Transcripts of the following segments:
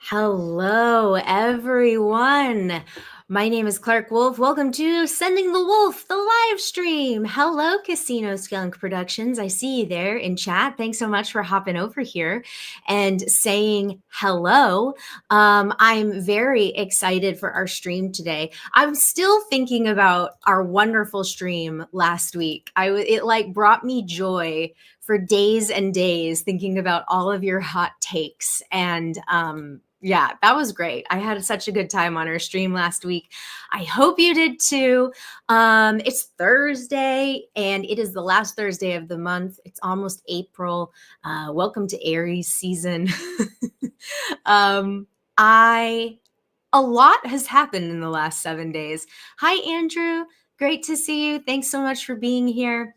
Hello, everyone. My name is Clark Wolfe. Welcome to Sending the Wolf, the live stream. Hello, Casino Skunk Productions. I see you there in chat. Thanks so much for hopping over here and saying hello. I'm very excited for our stream today. I'm still thinking about our wonderful stream last week. It like brought me joy for days and days thinking about all of your hot takes and yeah, that was great. I had such a good time on our stream last week. I hope you did too. It's Thursday and it is the last Thursday of the month. It's almost April. Welcome to Aries season. um, I a lot has happened in the last 7 days. Hi, Andrew. Great to see you. Thanks so much for being here.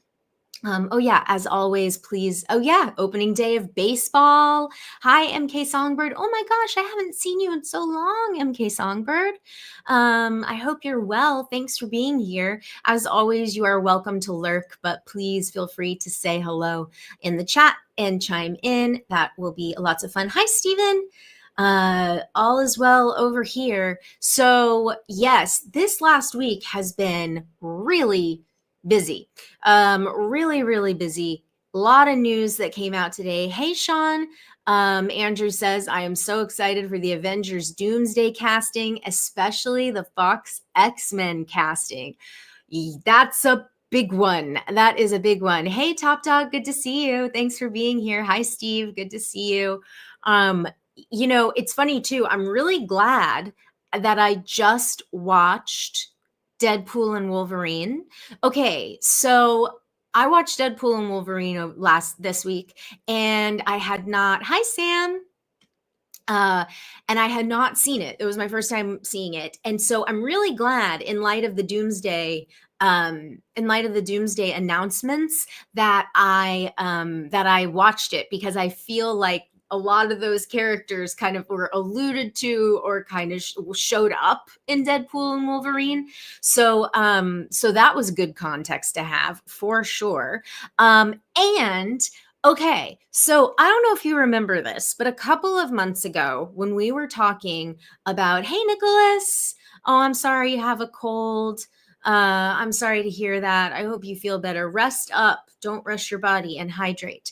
Oh yeah, as always, please. Oh yeah, opening day of baseball. Hi, MK Songbird. Oh my gosh, I haven't seen you in so long, MK Songbird. I hope you're well. Thanks for being here. As always, you are welcome to lurk, but please feel free to say hello in the chat and chime in. That will be lots of fun. Hi, Stephen. All is well over here. So yes, this last week has been really busy. Really busy. A lot of news that came out today. Hey, Sean. Andrew says, I am so excited for the Avengers Doomsday casting, especially the Fox X-Men casting. That's a big one. That is a big one. Hey, Top Dog, good to see you. Thanks for being here. Hi, Steve. Good to see you. It's funny too. I'm really glad that I just watched Deadpool and Wolverine. Okay, so I watched Deadpool and Wolverine this week, and I had not. Hi, Sam. And I had not seen it. It was my first time seeing it, and so I'm really glad, in light of the Doomsday announcements, that I watched it, because I feel like a lot of those characters kind of were alluded to or kind of showed up in Deadpool and Wolverine. So that was good context to have for sure. And okay, so I don't know if you remember this, but a couple of months ago when we were talking about, hey, Nicholas, oh, I'm sorry you have a cold. I'm sorry to hear that. I hope you feel better. Rest up. Don't rush your body and hydrate.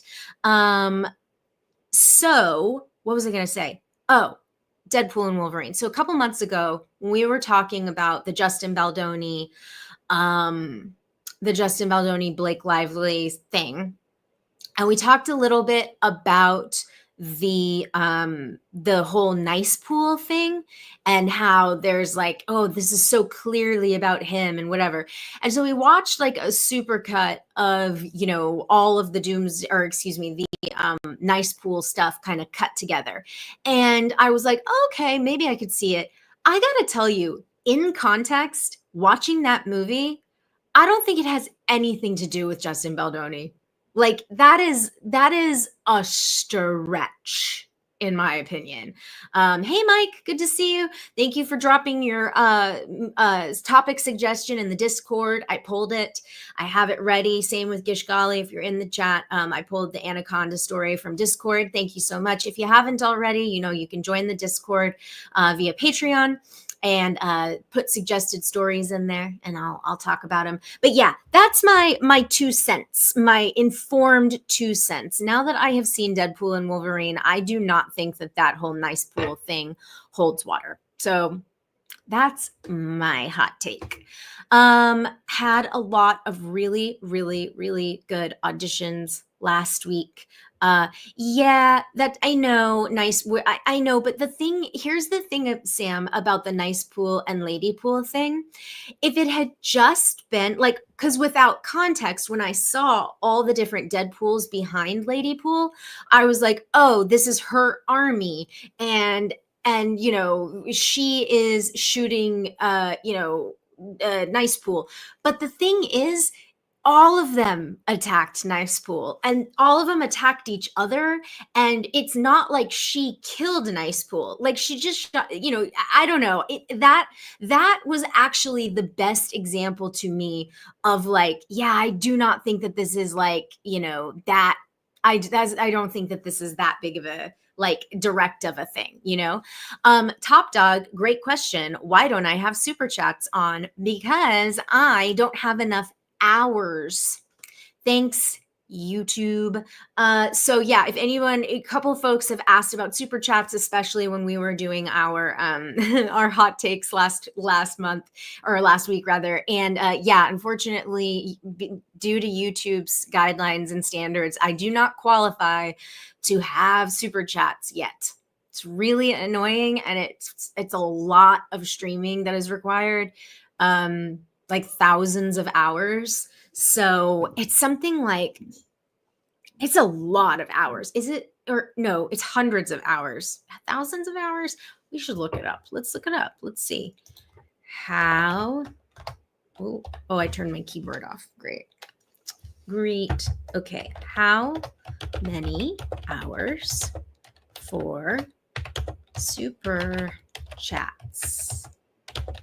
So what was I going to say? Oh, Deadpool and Wolverine. So a couple months ago, when we were talking about the Justin Baldoni, Blake Lively thing, and we talked a little bit about the whole nice pool thing, and how there's like, oh, this is so clearly about him and whatever. And so we watched like a supercut of, all of the the nice pool stuff kind of cut together. And I was like, okay, maybe I could see it. I gotta tell you, in context, watching that movie, I don't think it has anything to do with Justin Baldoni. Like that is a stretch, in my opinion. Hey, Mike, good to see you. Thank you for dropping your topic suggestion in the Discord. I pulled it. I have it ready. Same with Gishgali. If you're in the chat, I pulled the Anaconda story from Discord. Thank you so much. If you haven't already, you can join the Discord via Patreon and put suggested stories in there, and I'll talk about them. But yeah, that's my 2 cents, my informed 2 cents. Now that I have seen Deadpool and Wolverine, I do not think that whole nice pool thing holds water. So that's my hot take. Had a lot of really good auditions last week. Yeah, that I know, nice. I know, but here's the thing, Sam, about the nice pool and lady pool thing. If it had just been like, because without context, when I saw all the different Deadpools behind Lady Pool, I was like, oh, this is her army, and she is shooting nice pool. But the thing is, all of them attacked Nice Pool, and all of them attacked each other. And it's not like she killed Nice Pool. Like she just shot, I don't know. That was actually the best example to me of like, yeah, I do not think that this is like, that I don't think that this is that big of a like direct of a thing, you know? Top Dog, great question. Why don't I have super chats on? Because I don't have enough hours. Thanks, YouTube. So yeah, if anyone, a couple of folks have asked about super chats, especially when we were doing our our hot takes last month, or last week rather. And yeah, unfortunately, due to YouTube's guidelines and standards, I do not qualify to have super chats yet. It's really annoying, and it's a lot of streaming that is required, like thousands of hours. So it's something like, it's a lot of hours. Is it? Or no, it's hundreds of hours, thousands of hours. We should look it up. Let's look it up. Let's see. How? Oh, I turned my keyboard off. Great. Okay. How many hours for super chats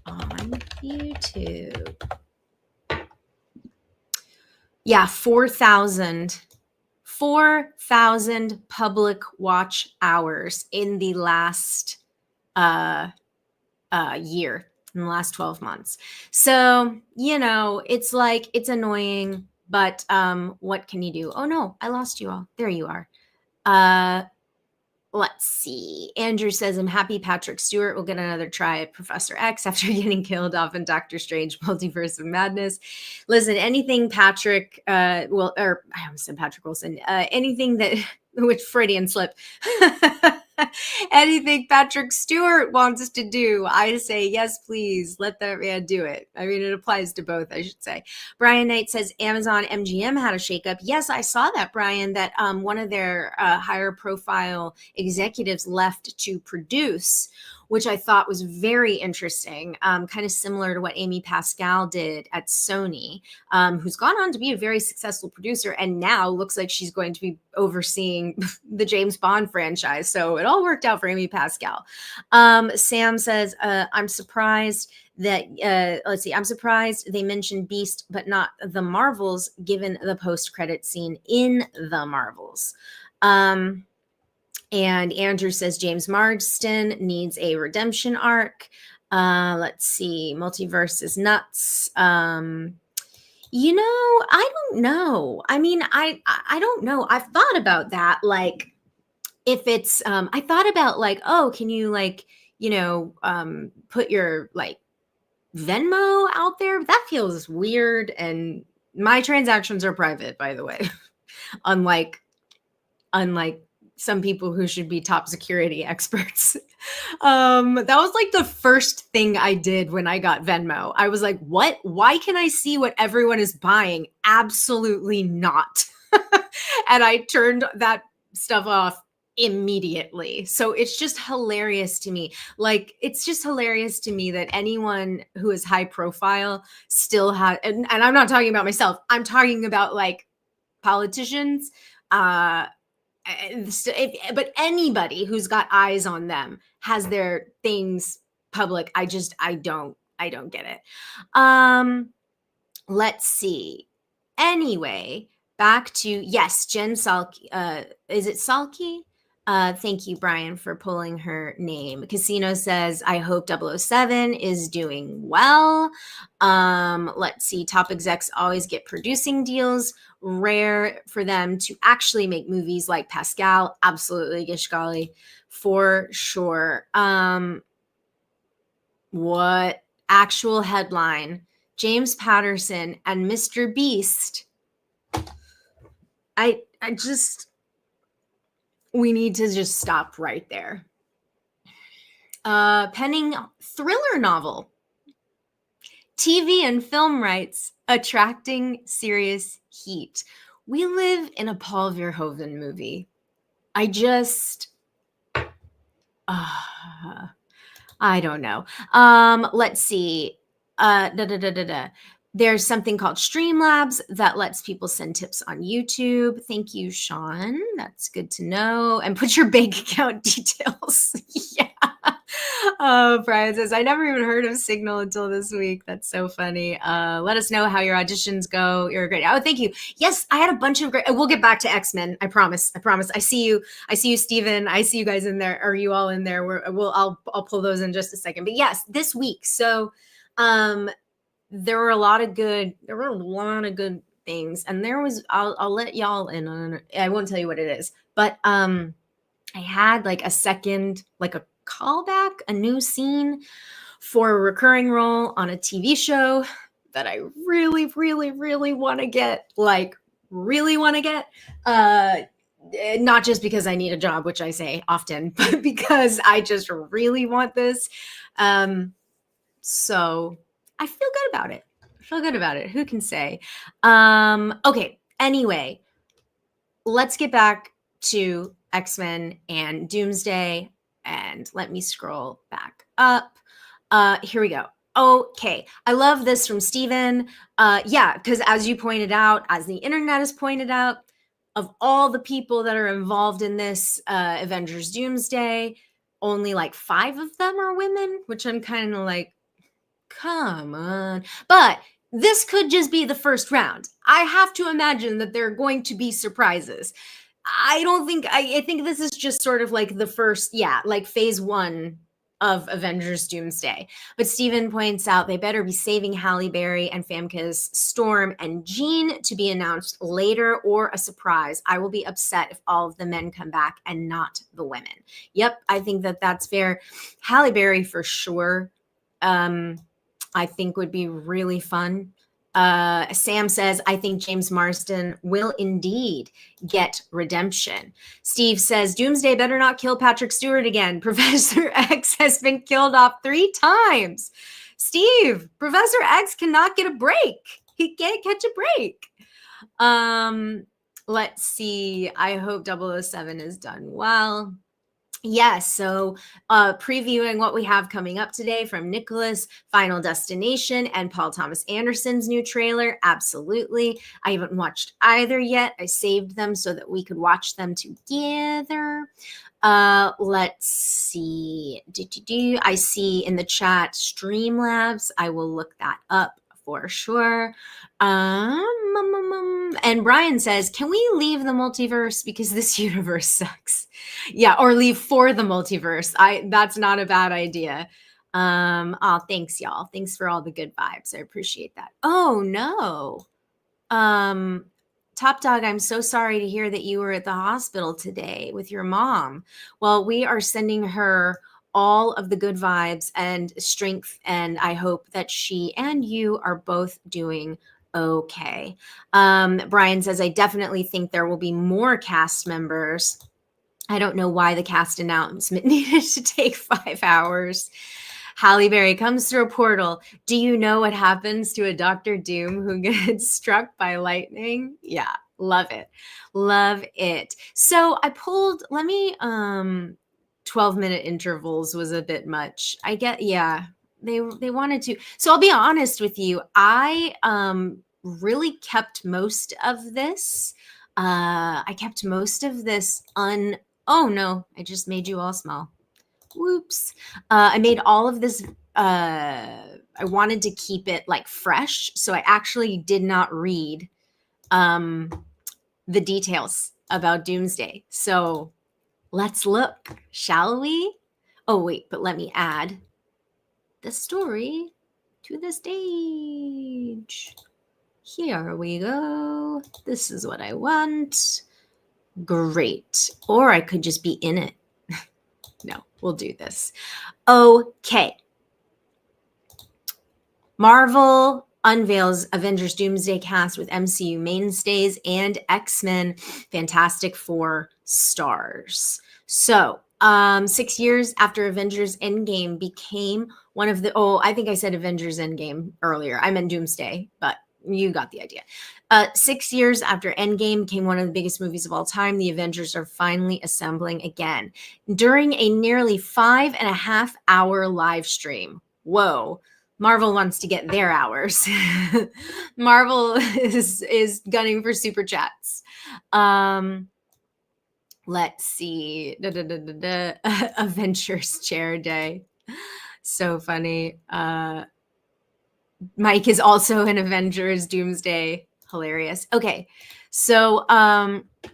on YouTube? Yeah, 4,000 public watch hours in the last year, in the last 12 months. So, you know, it's like, it's annoying, but what can you do? Oh no, I lost you all. There you are. Let's see. Andrew says, I'm happy Patrick Stewart will get another try at Professor X after getting killed off in Doctor Strange Multiverse of Madness. Listen, anything Patrick, I almost said Patrick Wilson, anything that, with Freudian slip, anything Patrick Stewart wants us to do, I say, yes, please, let that man do it. I mean, it applies to both, I should say. Brian Knight says, Amazon MGM had a shakeup. Yes, I saw that, Brian, that one of their higher profile executives left to produce, which I thought was very interesting, kind of similar to what Amy Pascal did at Sony, who's gone on to be a very successful producer and now looks like she's going to be overseeing the James Bond franchise. So it all worked out for Amy Pascal. Sam says, I'm surprised that, I'm surprised they mentioned Beast, but not the Marvels, given the post-credit scene in the Marvels. And Andrew says James Marsden needs a redemption arc. Let's see. Multiverse is nuts. You know, I don't know. I mean, I don't know. I've thought about that. Like, if it's, I thought about like, oh, can you like, you know, put your like Venmo out there? That feels weird. And my transactions are private, by the way. unlike some people who should be top security experts. That was like the first thing I did when I got Venmo. I was like, what? Why can I see what everyone is buying? Absolutely not. And I turned that stuff off immediately. So it's just hilarious to me. Like, it's just hilarious to me that anyone who is high profile still has, and I'm not talking about myself, I'm talking about like politicians, but anybody who's got eyes on them has their things public. I don't get it. Let's see. Anyway, back to, yes, Jen Salke. Is it Salke? Thank you, Brian, for pulling her name. Casino says, I hope 007 is doing well. Let's see. Top execs always get producing deals. Rare for them to actually make movies like Pascal. Absolutely, Gishgali, for sure. What actual headline? James Patterson and Mr. Beast. We need to just stop right there. Penning thriller novel. TV and film rights attracting serious heat. We live in a Paul Verhoeven movie. I don't know. Let's see. There's something called Streamlabs that lets people send tips on YouTube. Thank you, Sean. That's good to know. And put your bank account details. Yeah. Oh, Brian says, I never even heard of Signal until this week. That's so funny. Let us know how your auditions go. You're great. Oh, thank you. Yes, I had a bunch of great. We'll get back to X-Men. I promise. I promise. I see you. I see you, Steven. I see you guys in there. Are you all in there? I'll pull those in just a second. But yes, this week. So, there were a lot of good. There were a lot of good things, and there was. I'll let y'all in on it. I won't tell you what it is, but I had like a second, like a callback, a new scene for a recurring role on a TV show that I really, really, really want to get, like really want to get. Not just because I need a job, which I say often, but because I just really want this. So I feel good about it. I feel good about it. Who can say? Okay. Anyway, let's get back to X-Men and Doomsday, and let me scroll back up. Here we go. Okay, I love this from Steven. Yeah, because as you pointed out, as the internet has pointed out, of all the people that are involved in this Avengers Doomsday, only like 5 of them are women, which I'm kind of like, come on. But this could just be the first round. I have to imagine that there are going to be surprises. I think this is just sort of like the first, like phase 1 of Avengers Doomsday. But Steven points out they better be saving Halle Berry and Famke's Storm and Jean to be announced later or a surprise. I will be upset if all of the men come back and not the women. Yep, I think that that's fair. Halle Berry for sure. I think would be really fun. Sam says, I think James Marsden will indeed get redemption. Steve says, Doomsday better not kill Patrick Stewart again. Professor X has been killed off 3 times. Steve, Professor X cannot get a break. He can't catch a break. Let's see. I hope 007 is done well. Yes, so previewing what we have coming up today from Nicholas, Final Destination, and Paul Thomas Anderson's new trailer. Absolutely. I haven't watched either yet. I saved them so that we could watch them together. Let's see. I see in the chat Streamlabs. I will look that up for sure. And Brian says, can we leave the multiverse because this universe sucks? Yeah, or leave for the multiverse. That's not a bad idea. Oh, thanks, y'all. Thanks for all the good vibes. I appreciate that. Oh no. Top Dog, I'm so sorry to hear that you were at the hospital today with your mom. Well, we are sending her all of the good vibes and strength, and I hope that she and you are both doing okay. Brian says, I definitely think there will be more cast members. I don't know why the cast announcement needed to take 5 hours. Halle Berry comes through a portal. Do you know what happens to a Doctor Doom who gets struck by lightning? Yeah, love it. Love it. So I pulled, 12-minute intervals was a bit much. I get, yeah, they wanted to. So I'll be honest with you. I really kept most of this. I kept most of this oh no, I just made you all small. Whoops. I made all of this. I wanted to keep it like fresh. So I actually did not read the details about Doomsday. So let's look, shall we? Oh, wait, but let me add the story to the stage. Here we go. This is what I want. Great. Or I could just be in it. No, we'll do this. Okay. Marvel unveils Avengers Doomsday cast with MCU mainstays and X-Men Fantastic Four stars. So, 6 years after Avengers Endgame became one of the, I think I said Avengers Endgame earlier. I meant Doomsday, but you got the idea. 6 years after Endgame became one of the biggest movies of all time, the Avengers are finally assembling again during a nearly 5.5-hour live stream. Whoa. Marvel wants to get their hours. Marvel is gunning for super chats. Let's see. Avengers Chair Day. So funny. Mike is also in Avengers Doomsday. Hilarious. Okay. So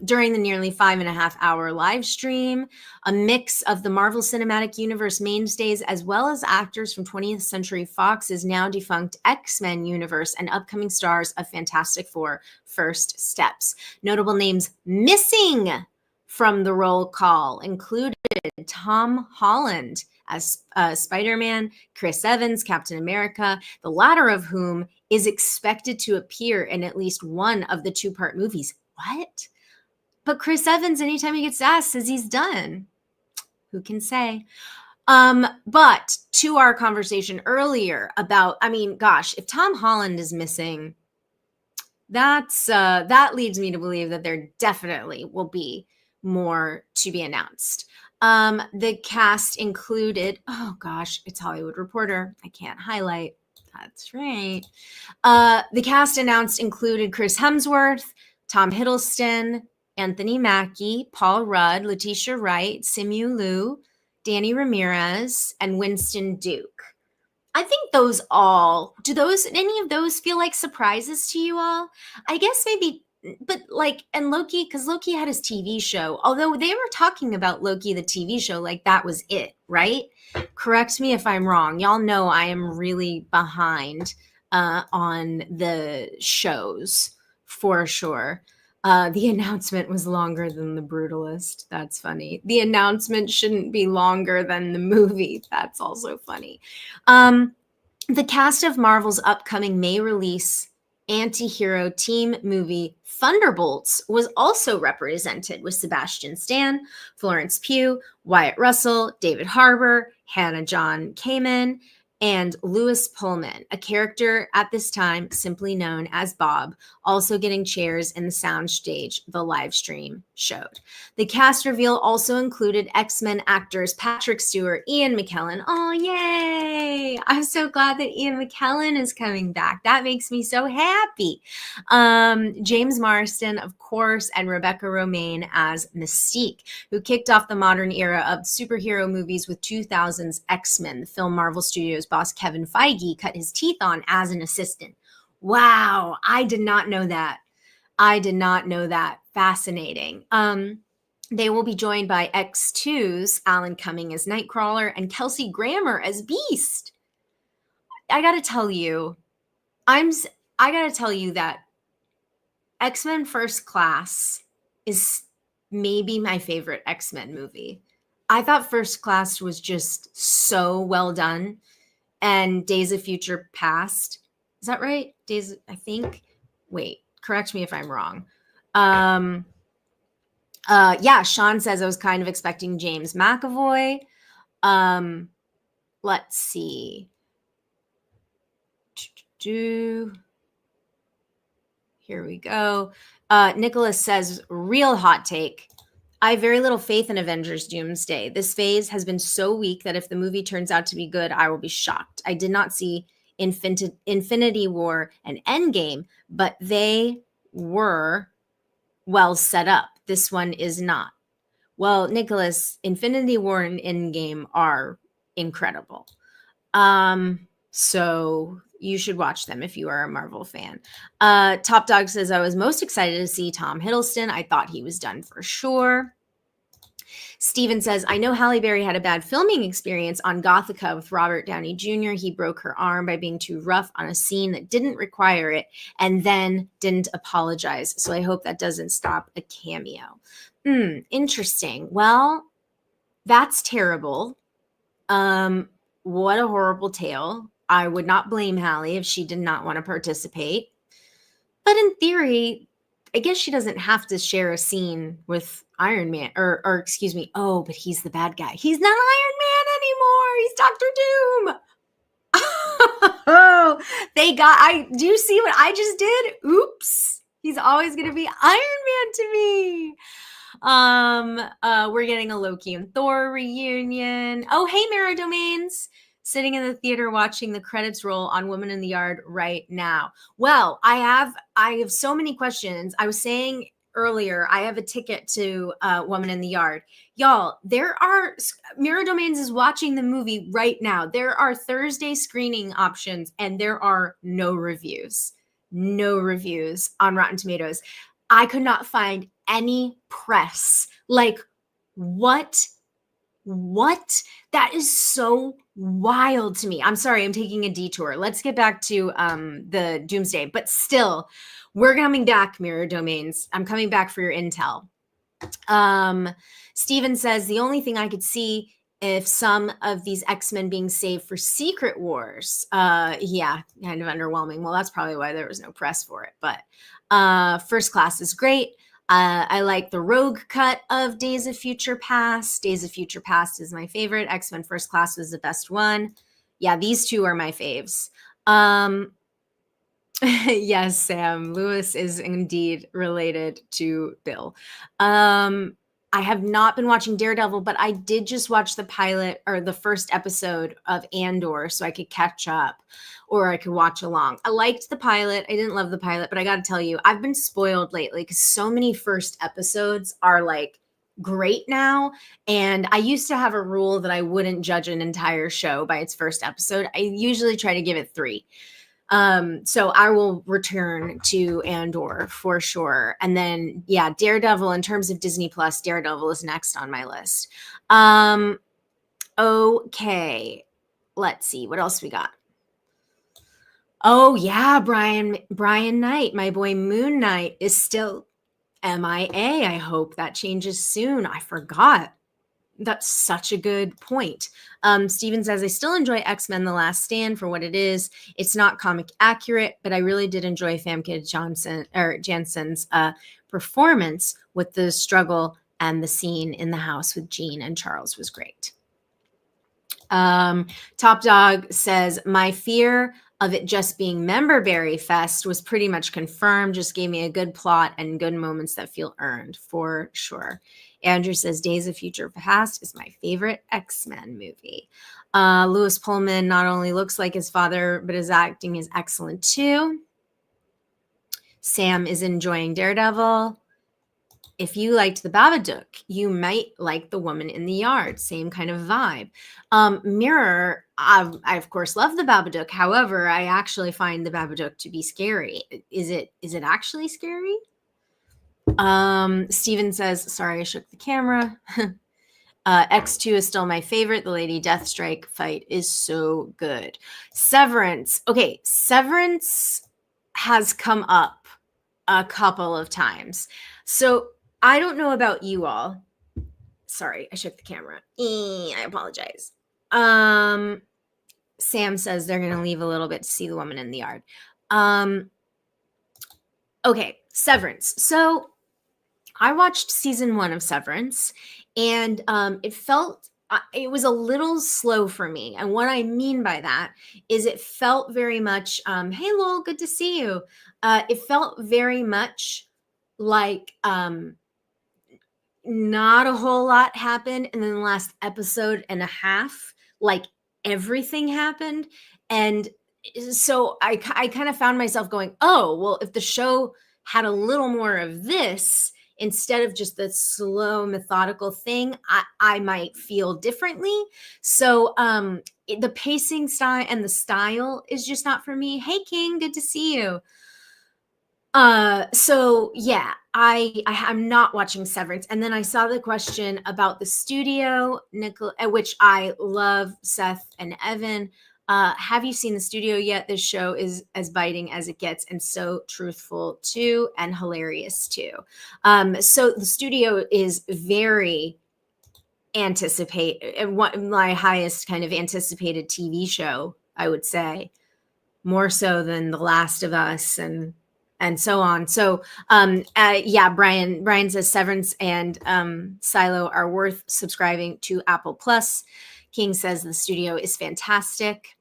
during the nearly 5.5 hour live stream, a mix of the Marvel Cinematic Universe mainstays as well as actors from 20th Century Fox's now defunct X-Men universe and upcoming stars of Fantastic Four first steps. Notable names missing from the roll call included Tom Holland as Spider-Man, Chris Evans, Captain America, the latter of whom is expected to appear in at least one of the two-part movies. What? But Chris Evans, anytime he gets asked, says he's done. Who can say? But to our conversation earlier about, I mean, gosh, if Tom Holland is missing, that leads me to believe that there definitely will be more to be announced. The cast included, oh gosh, it's Hollywood Reporter. I can't highlight. That's right. The cast announced included Chris Hemsworth, Tom Hiddleston, Anthony Mackie, Paul Rudd, Letitia Wright, Simu Liu, Danny Ramirez, and Winston Duke. I think any of those feel like surprises to you all? I guess maybe, but like, and Loki, because Loki had his TV show, although they were talking about Loki, the TV show, like that was it, right? Correct me if I'm wrong. Y'all know I am really behind on the shows for sure. The announcement was longer than The Brutalist. That's funny. The announcement shouldn't be longer than the movie. That's also funny. The cast of Marvel's upcoming May release anti-hero team movie Thunderbolts was also represented with Sebastian Stan, Florence Pugh, Wyatt Russell, David Harbour, Hannah John Kamen, and Louis Pullman, a character at this time simply known as Bob, also getting chairs in the soundstage the live stream showed. The cast reveal also included X-Men actors Patrick Stewart, Ian McKellen. Oh, yay! I'm so glad that Ian McKellen is coming back. That makes me so happy. James Marsden, of course, and Rebecca Romaine as Mystique, who kicked off the modern era of superhero movies with 2000's X-Men, the film Marvel Studios boss Kevin Feige cut his teeth on as an assistant. Wow, I did not know that. Fascinating. They will be joined by X2's Alan Cumming as Nightcrawler and Kelsey Grammer as Beast. I gotta tell you that X-Men First Class is maybe my favorite X-Men movie. I thought First Class was just so well done. And Days of Future Past. Is that right? I think. Wait, correct me if I'm wrong. Yeah, Sean says I was kind of expecting James McAvoy. Let's see. Here we go. Nicholas says, real hot take. I have very little faith in Avengers Doomsday. This phase has been so weak that if the movie turns out to be good, I will be shocked. I did not see Infinity War and Endgame, but they were well set up. This one is not. Well, Nicholas, Infinity War and Endgame are incredible. So you should watch them if you are a Marvel fan. Top Dog says, I was most excited to see Tom Hiddleston. I thought he was done for sure. Steven says, I know Halle Berry had a bad filming experience on Gothica with Robert Downey Jr. He broke her arm by being too rough on a scene that didn't require it and then didn't apologize. So I hope that doesn't stop a cameo. Interesting. Well, that's terrible. What a horrible tale. I would not blame Halle if she did not want to participate. But in theory, I guess she doesn't have to share a scene with Iron Man, or excuse me. Oh, but he's the bad guy. He's not Iron Man anymore. He's Dr. Doom. Oh, do you see what I just did? Oops. He's always going to be Iron Man to me. We're getting a Loki and Thor reunion. Oh, hey, Mara Domains. Sitting in the theater watching the credits roll on Woman in the Yard right now. Well, I have so many questions. I was saying earlier, I have a ticket to Woman in the Yard. Y'all, Mirror Domains is watching the movie right now. There are Thursday screening options and there are no reviews. No reviews on Rotten Tomatoes. I could not find any press. Like, what? That is so wild to me. I'm sorry, I'm taking a detour. Let's get back to the Doomsday, but still, we're coming back, Mirror Domains. I'm coming back for your intel. Steven says the only thing I could see if some of these X-Men being saved for Secret Wars. Yeah, kind of underwhelming. Well, that's probably why there was no press for it. But First Class is great. I like the rogue cut of Days of Future Past. Days of Future Past is my favorite. X-Men First Class was the best one. Yeah, these two are my faves. Yes, Sam. Lewis is indeed related to Bill. I have not been watching Daredevil, but I did just watch the pilot or the first episode of Andor so I could catch up or I could watch along. I liked the pilot. I didn't love the pilot, but I got to tell you, I've been spoiled lately because so many first episodes are like great now. And I used to have a rule that I wouldn't judge an entire show by its first episode. I usually try to give it 3. So I will return to Andor for sure. And then, yeah, Daredevil, in terms of Disney Plus, Daredevil is next on my list. Okay. Let's see. What else we got? Oh, yeah, Brian Knight, my boy Moon Knight is still MIA. I hope that changes soon. I forgot. That's such a good point. Steven says, I still enjoy X-Men The Last Stand for what it is. It's not comic accurate, but I really did enjoy Famke Janssen's performance with the struggle, and the scene in the house with Jean and Charles was great. Top Dog says, my fear of it just being Memberberry Fest was pretty much confirmed. Just gave me a good plot and good moments that feel earned for sure. Andrew says Days of Future Past is my favorite X-Men movie. Louis Pullman not only looks like his father, but his acting is excellent too. Sam is enjoying Daredevil. If you liked The Babadook, you might like The Woman in the Yard. Same kind of vibe. Mirror, I of course love The Babadook. However, I actually find The Babadook to be scary. Is it actually scary? Steven says, sorry, I shook the camera. X2 is still my favorite. The Lady Deathstrike fight is so good. Severance. Okay, Severance has come up a couple of times. So I don't know about you all. Sorry, I shook the camera. I apologize. Sam says they're going to leave a little bit to see The Woman in the Yard. Okay, Severance. So I watched season 1 of Severance, and it was a little slow for me. And what I mean by that is it felt very much, hey, Lowell, good to see you. It felt very much like not a whole lot happened. And then the last episode and a half, like everything happened. And so I kind of found myself going, oh, well, if the show had a little more of this, instead of just the slow, methodical thing, I might feel differently. So the pacing style and the style is just not for me. Hey, King, good to see you. So yeah, I'm not watching Severance. And then I saw the question about the studio, which I love Seth and Evan. Have you seen the studio yet? This show is as biting as it gets and so truthful too and hilarious too. So the studio is very my highest kind of anticipated TV show, I would say, more so than The Last of Us and so on. So yeah, Brian says Severance and Silo are worth subscribing to Apple Plus. King says the studio is fantastic.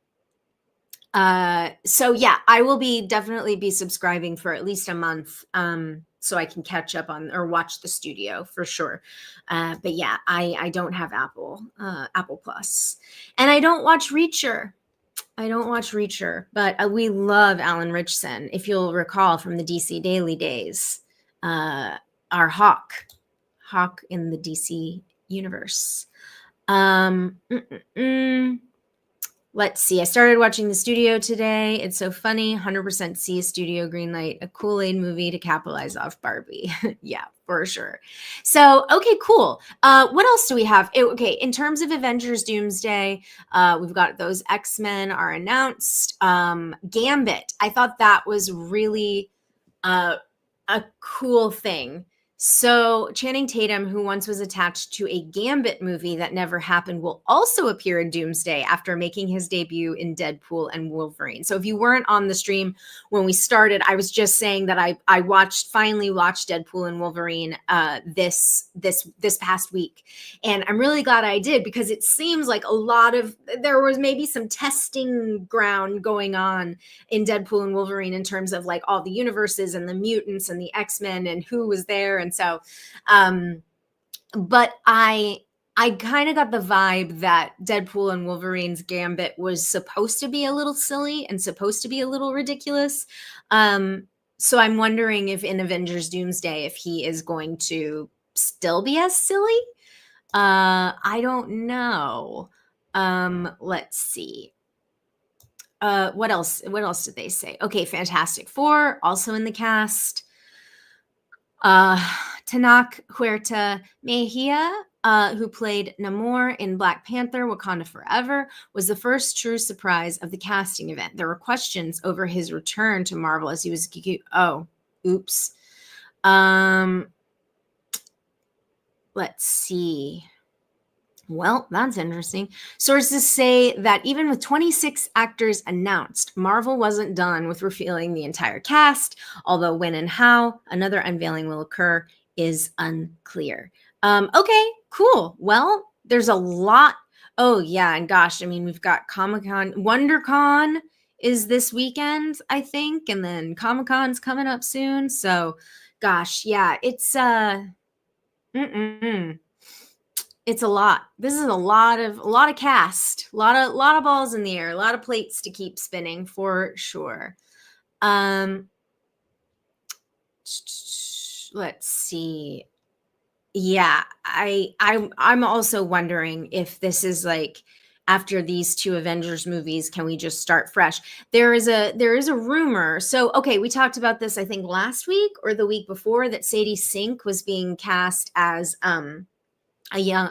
So yeah, I will definitely be subscribing for at least a month, so I can catch up on or watch the studio for sure. But yeah, I don't have Apple Plus, and I don't watch Reacher. But we love Alan Ritchson. If you'll recall from the DC Daily days, our Hawk in the DC universe. Let's see. I started watching The Studio today. It's so funny. 100% see a studio greenlight, a Kool-Aid movie to capitalize off Barbie. Yeah, for sure. So, okay, cool. What else do we have? Okay, in terms of Avengers Doomsday, we've got those X-Men are announced. Gambit. I thought that was really a cool thing. So Channing Tatum, who once was attached to a Gambit movie that never happened, will also appear in Doomsday after making his debut in Deadpool and Wolverine. So if you weren't on the stream when we started, I was just saying that I finally watched Deadpool and Wolverine this past week, and I'm really glad I did, because it seems like there was maybe some testing ground going on in Deadpool and Wolverine in terms of like all the universes and the mutants and the X-Men and who was there. And so, but I kind of got the vibe that Deadpool and Wolverine's Gambit was supposed to be a little silly and supposed to be a little ridiculous. So I'm wondering if in Avengers Doomsday, if he is going to still be as silly. I don't know. Let's see. What else did they say? Okay, Fantastic Four also in the cast. Tenoch Huerta Mejia, who played Namor in Black Panther: Wakanda Forever, was the first true surprise of the casting event. There were questions over his return to Marvel as he was oops. Let's see. Well, that's interesting. Sources say that even with 26 actors announced, Marvel wasn't done with revealing the entire cast, although when and how another unveiling will occur is unclear. Okay, cool. Well, there's a lot. Oh, yeah, and gosh, I mean, we've got Comic-Con. WonderCon is this weekend, I think, and then Comic-Con's coming up soon. So, gosh, yeah, it's it's a lot. This is a lot of cast, a lot of balls in the air, a lot of plates to keep spinning for sure. Let's see. Yeah, I'm also wondering if this is like, after these two Avengers movies, can we just start fresh? There is a rumor. So, okay, we talked about this, I think last week or the week before, that Sadie Sink was being cast as a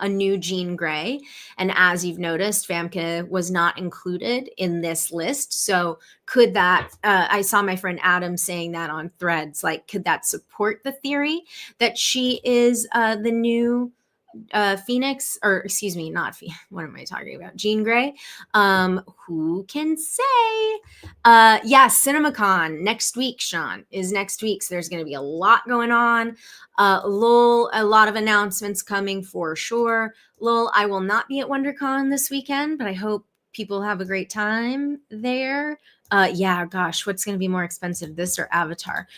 new Jean Grey. And as you've noticed, Famke was not included in this list. So could that, I saw my friend Adam saying that on Threads, like, could that support the theory that she is the new Phoenix, or excuse me, what am I talking about? Jean Grey. Who can say? Yeah, CinemaCon next week, Sean, is next week. So there's going to be a lot going on. A lot of announcements coming for sure. I will not be at WonderCon this weekend, but I hope people have a great time there. Yeah, gosh, what's going to be more expensive, this or Avatar?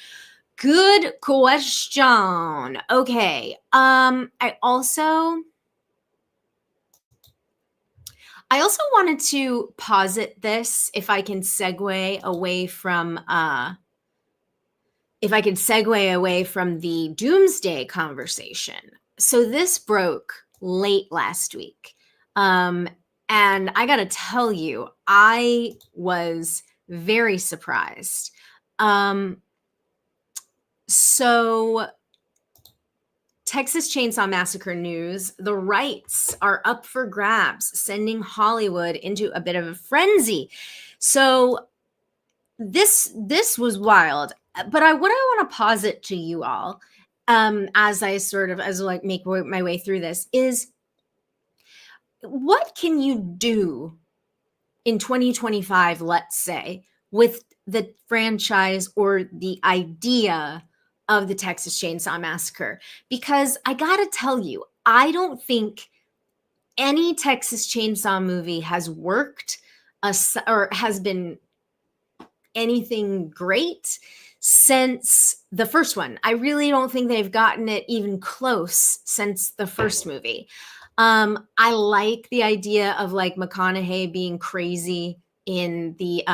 Good question. Okay. I also wanted to posit this, if I can segue away from the Doomsday conversation. So this broke late last week. And I got to tell you, I was very surprised. So Texas Chainsaw Massacre news, the rights are up for grabs, sending Hollywood into a bit of a frenzy. So this was wild. But what I want to posit to you all, as I make my way through this, is what can you do in 2025, let's say, with the franchise or the idea of the Texas Chainsaw Massacre? Because I gotta tell you, I don't think any Texas Chainsaw movie has worked or has been anything great since the first one. I really don't think they've gotten it even close since the first movie. I like the idea of like McConaughey being crazy in the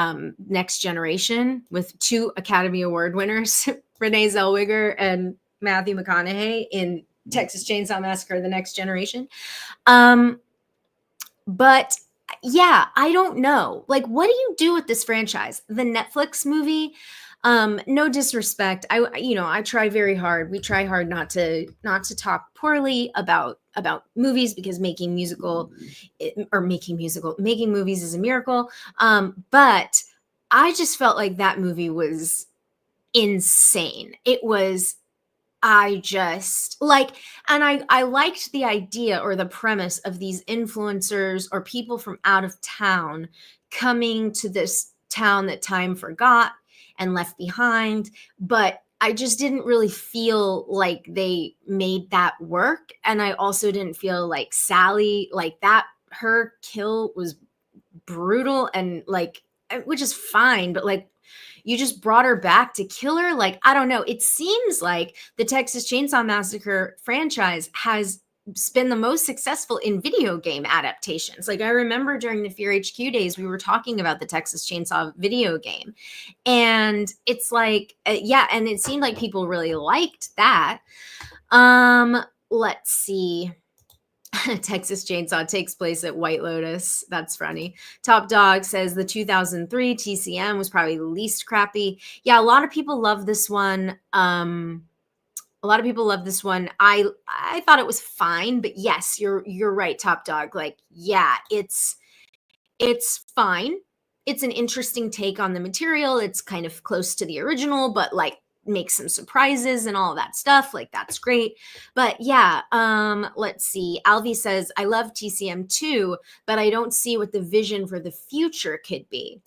Next Generation with 2 Academy Award winners, Renee Zellweger and Matthew McConaughey in Texas Chainsaw Massacre: The Next Generation. But yeah, I don't know. Like, what do you do with this franchise? The Netflix movie, no disrespect. I try very hard. We try hard not to talk poorly about movies, because making movies is a miracle. But I just felt like that movie was insane. It was, I just like, and I liked the idea or the premise of these influencers or people from out of town coming to this town that time forgot and left behind. But I just didn't really feel like they made that work. And I also didn't feel like Sally, like that, her kill was brutal, and like, which is fine, but like, you just brought her back to kill her. Like, I don't know. It seems like the Texas Chainsaw Massacre franchise has been the most successful in video game adaptations. Like, I remember during the Fear HQ days, we were talking about the Texas Chainsaw video game, and it's like, yeah, and it seemed like people really liked that. Let's see. Texas Chainsaw takes place at White Lotus. That's funny. Top Dog says the 2003 TCM was probably the least crappy. Yeah, a lot of people love this one. I thought it was fine, but yes, you're right, Top Dog. Like, yeah, it's fine. It's an interesting take on the material. It's kind of close to the original, but like make some surprises and all that stuff. Like, that's great. But yeah, let's see. Alvi says, I love TCM too, but I don't see what the vision for the future could be.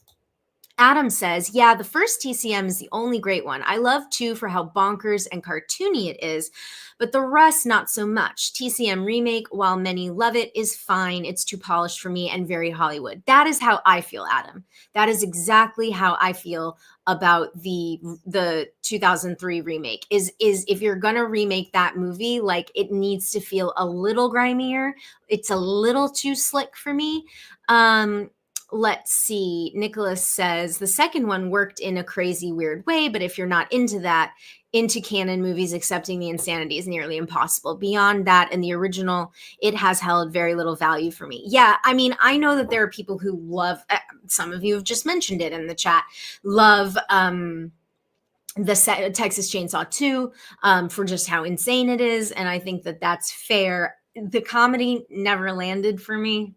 Adam says, yeah, the first TCM is the only great one. I love 2 for how bonkers and cartoony it is, but the rest, not so much. TCM remake, while many love it, is fine. It's too polished for me and very Hollywood. That is how I feel, Adam. That is exactly how I feel about the 2003 remake. Is if you're going to remake that movie, like, it needs to feel a little grimier. It's a little too slick for me. Let's see. Nicholas says the second one worked in a crazy, weird way, but if you're not into canon movies, accepting the insanity is nearly impossible. Beyond that, and the original, it has held very little value for me. Yeah, I mean, I know that there are people who love, some of you have just mentioned it in the chat, love the Texas Chainsaw 2 for just how insane it is, and I think that that's fair. The comedy never landed for me.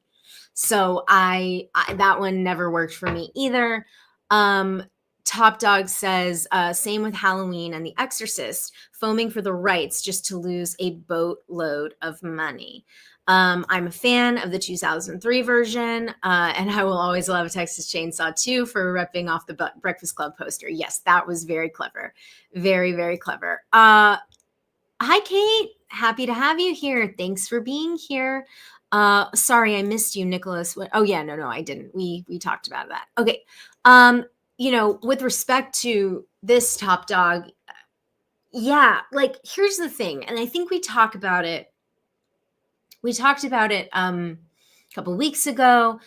So I that one never worked for me either. Top Dog says, same with Halloween and The Exorcist, foaming for the rights just to lose a boatload of money. I'm a fan of the 2003 version, and I will always love Texas Chainsaw 2 for ripping off the Breakfast Club poster. Yes, that was very clever. Very, very clever. Hi, Kate. Happy to have you here. Thanks for being here. Sorry, I missed you, Nicholas. Oh yeah, no, I didn't. We talked about that. Okay. With respect to this Top Dog, yeah, like, here's the thing, and I think we talked about it a couple weeks ago.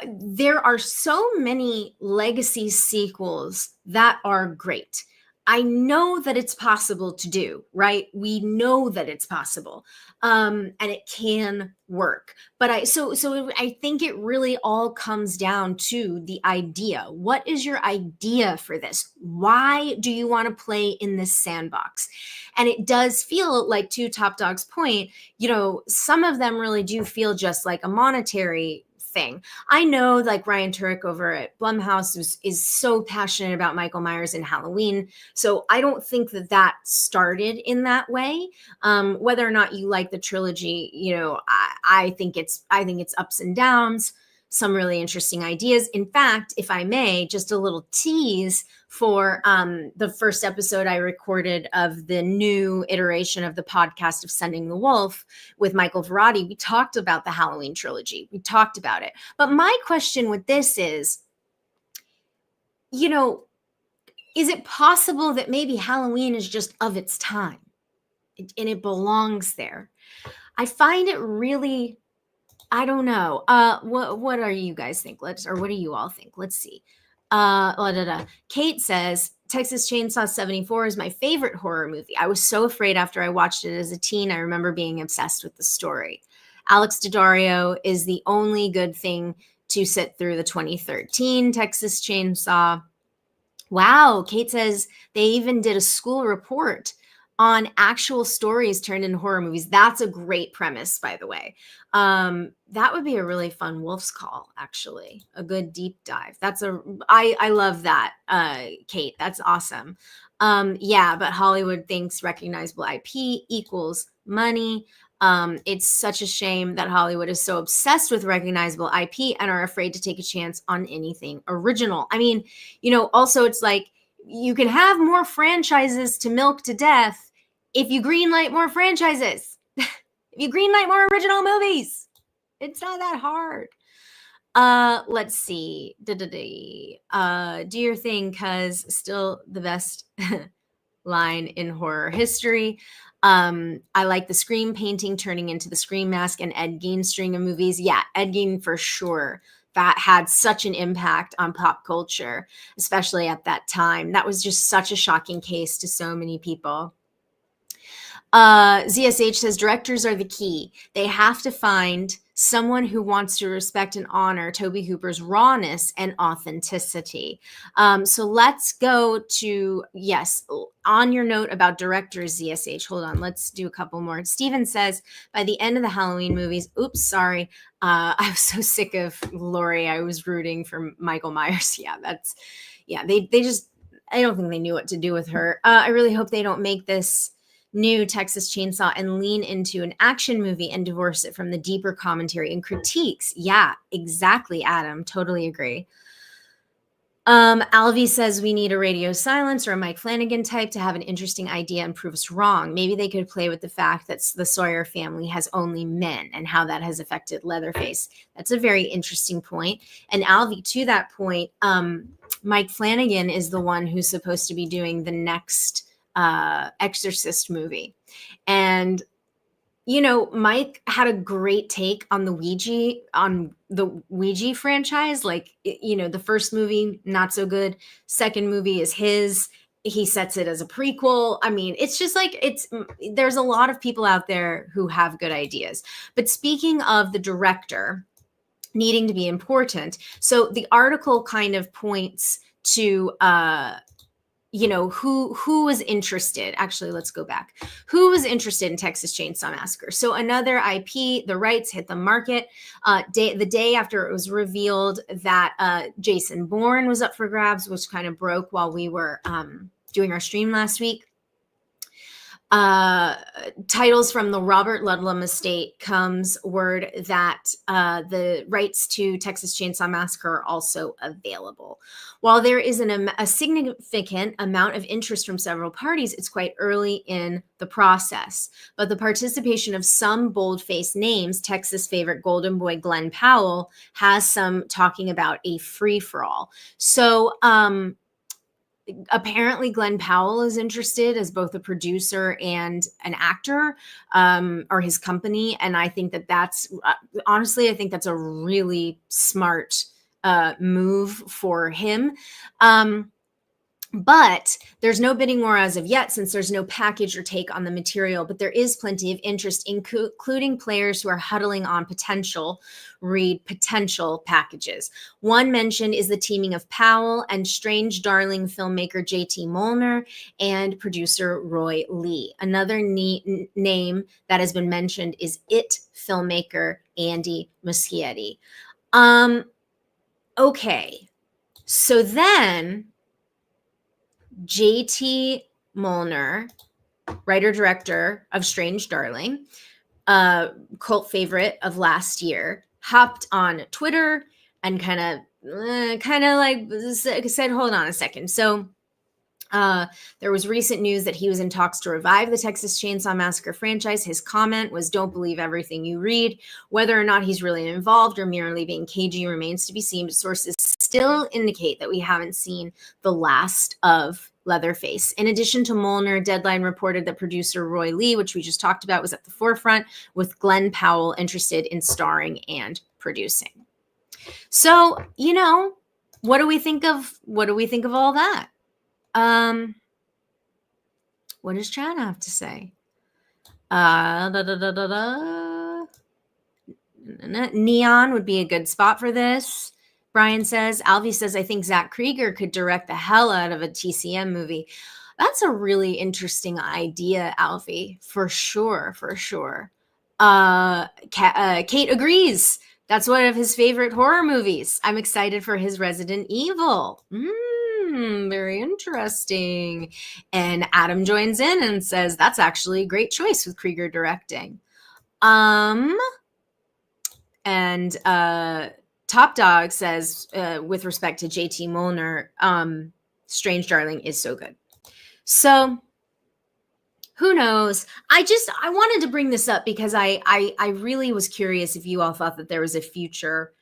There are so many legacy sequels that are great. I know that it's possible to do, right? We know that it's possible, and it can work. But I think it really all comes down to the idea. What is your idea for this? Why do you want to play in this sandbox? And it does feel like, to Top Dog's point, some of them really do feel just like a monetary thing. I know, like, Ryan Turek over at Blumhouse is so passionate about Michael Myers and Halloween. So I don't think that started in that way. Whether or not you like the trilogy, I think it's ups and downs, some really interesting ideas. In fact, if I may, just a little tease for the first episode I recorded of the new iteration of the podcast of Sending the Wolf with Michael Verratti, we talked about the Halloween trilogy. We talked about it. But my question with this is, is it possible that maybe Halloween is just of its time and it belongs there? I find it really, I don't know. What are you guys think? What do you all think? Let's see. Kate says, Texas Chainsaw 74 is my favorite horror movie. I was so afraid after I watched it as a teen. I remember being obsessed with the story. Alex Daddario is the only good thing to sit through the 2013 Texas Chainsaw. Wow, Kate says they even did a school report on actual stories turned into horror movies. That's a great premise, by the way. That would be a really fun Wolf's Call, actually. A good deep dive. I love that, Kate. That's awesome. Yeah, but Hollywood thinks recognizable IP equals money. It's such a shame that Hollywood is so obsessed with recognizable IP and are afraid to take a chance on anything original. I mean, also it's like you can have more franchises to milk to death if you greenlight more franchises. If you greenlight more original movies. It's not that hard. Let's see. Do your thing, cuz still the best line in horror history. I like the Scream painting turning into the Scream mask and Ed Gein string of movies. Yeah, Ed Gein for sure. That had such an impact on pop culture, especially at that time. That was just such a shocking case to so many people. ZSH says directors are the key. They have to find someone who wants to respect and honor Tobe Hooper's rawness and authenticity. So let's go to, yes, on your note about directors, ZSH, hold on, let's do a couple more. Steven says, by the end of the Halloween movies, oops, sorry, I was so sick of Laurie. I was rooting for Michael Myers. They just, I don't think they knew what to do with her. I really hope they don't make this new Texas Chainsaw and lean into an action movie and divorce it from the deeper commentary and critiques. Yeah, exactly, Adam. Totally agree. Alvy says we need a radio silence or a Mike Flanagan type to have an interesting idea and prove us wrong. Maybe they could play with the fact that the Sawyer family has only men and how that has affected Leatherface. That's a very interesting point. And Alvy, to that point, Mike Flanagan is the one who's supposed to be doing the next Exorcist movie. And Mike had a great take on the Ouija franchise. Like, the first movie, not so good. Second movie is his. He sets it as a prequel. I mean, it's just like, there's a lot of people out there who have good ideas. But speaking of the director needing to be important, so the article kind of points to, who was interested. Actually, let's go back. Who was interested in Texas Chainsaw Massacre? So another IP, the rights hit the market the day after it was revealed that Jason Bourne was up for grabs, which kind of broke while we were doing our stream last week. Titles from the Robert Ludlum estate comes word that the rights to Texas Chainsaw Massacre are also available. While there is a significant amount of interest from several parties, it's quite early in the process. But the participation of some bold-faced names, Texas favorite Golden Boy Glenn Powell, has some talking about a free-for-all. So, apparently Glenn Powell is interested as both a producer and an actor, or his company. And I think that's honestly, I think that's a really smart move for him. But there's no bidding war as of yet, since there's no package or take on the material, but there is plenty of interest, including players who are huddling on potential packages. One mentioned is the teaming of Powell and Strange Darling filmmaker JT Molnar and producer Roy Lee. Another name that has been mentioned is It filmmaker Andy Muschietti. Okay, so then JT Molnar, writer-director of Strange Darling, cult favorite of last year, hopped on Twitter and kind of like said, hold on a second. So there was recent news that he was in talks to revive the Texas Chainsaw Massacre franchise. His comment was, "Don't believe everything you read." Whether or not he's really involved or merely being cagey remains to be seen, but sources still indicate that we haven't seen the last of Leatherface. In addition to Molnar, Deadline reported that producer Roy Lee, which we just talked about, was at the forefront, with Glenn Powell interested in starring and producing. So, what do we think of all that? What does Chad have to say? Da, da, da, da, da. Neon would be a good spot for this. Brian says. Alvy says, I think Zach Krieger could direct the hell out of a TCM movie. That's a really interesting idea, Alfie, for sure, for sure. Kate agrees. That's one of his favorite horror movies. I'm excited for his Resident Evil. Very interesting. And Adam joins in and says, that's actually a great choice with Krieger directing. And Top Dog says, with respect to JT Molnar, Strange Darling is so good. So who knows? I wanted to bring this up because I really was curious if you all thought that there was a future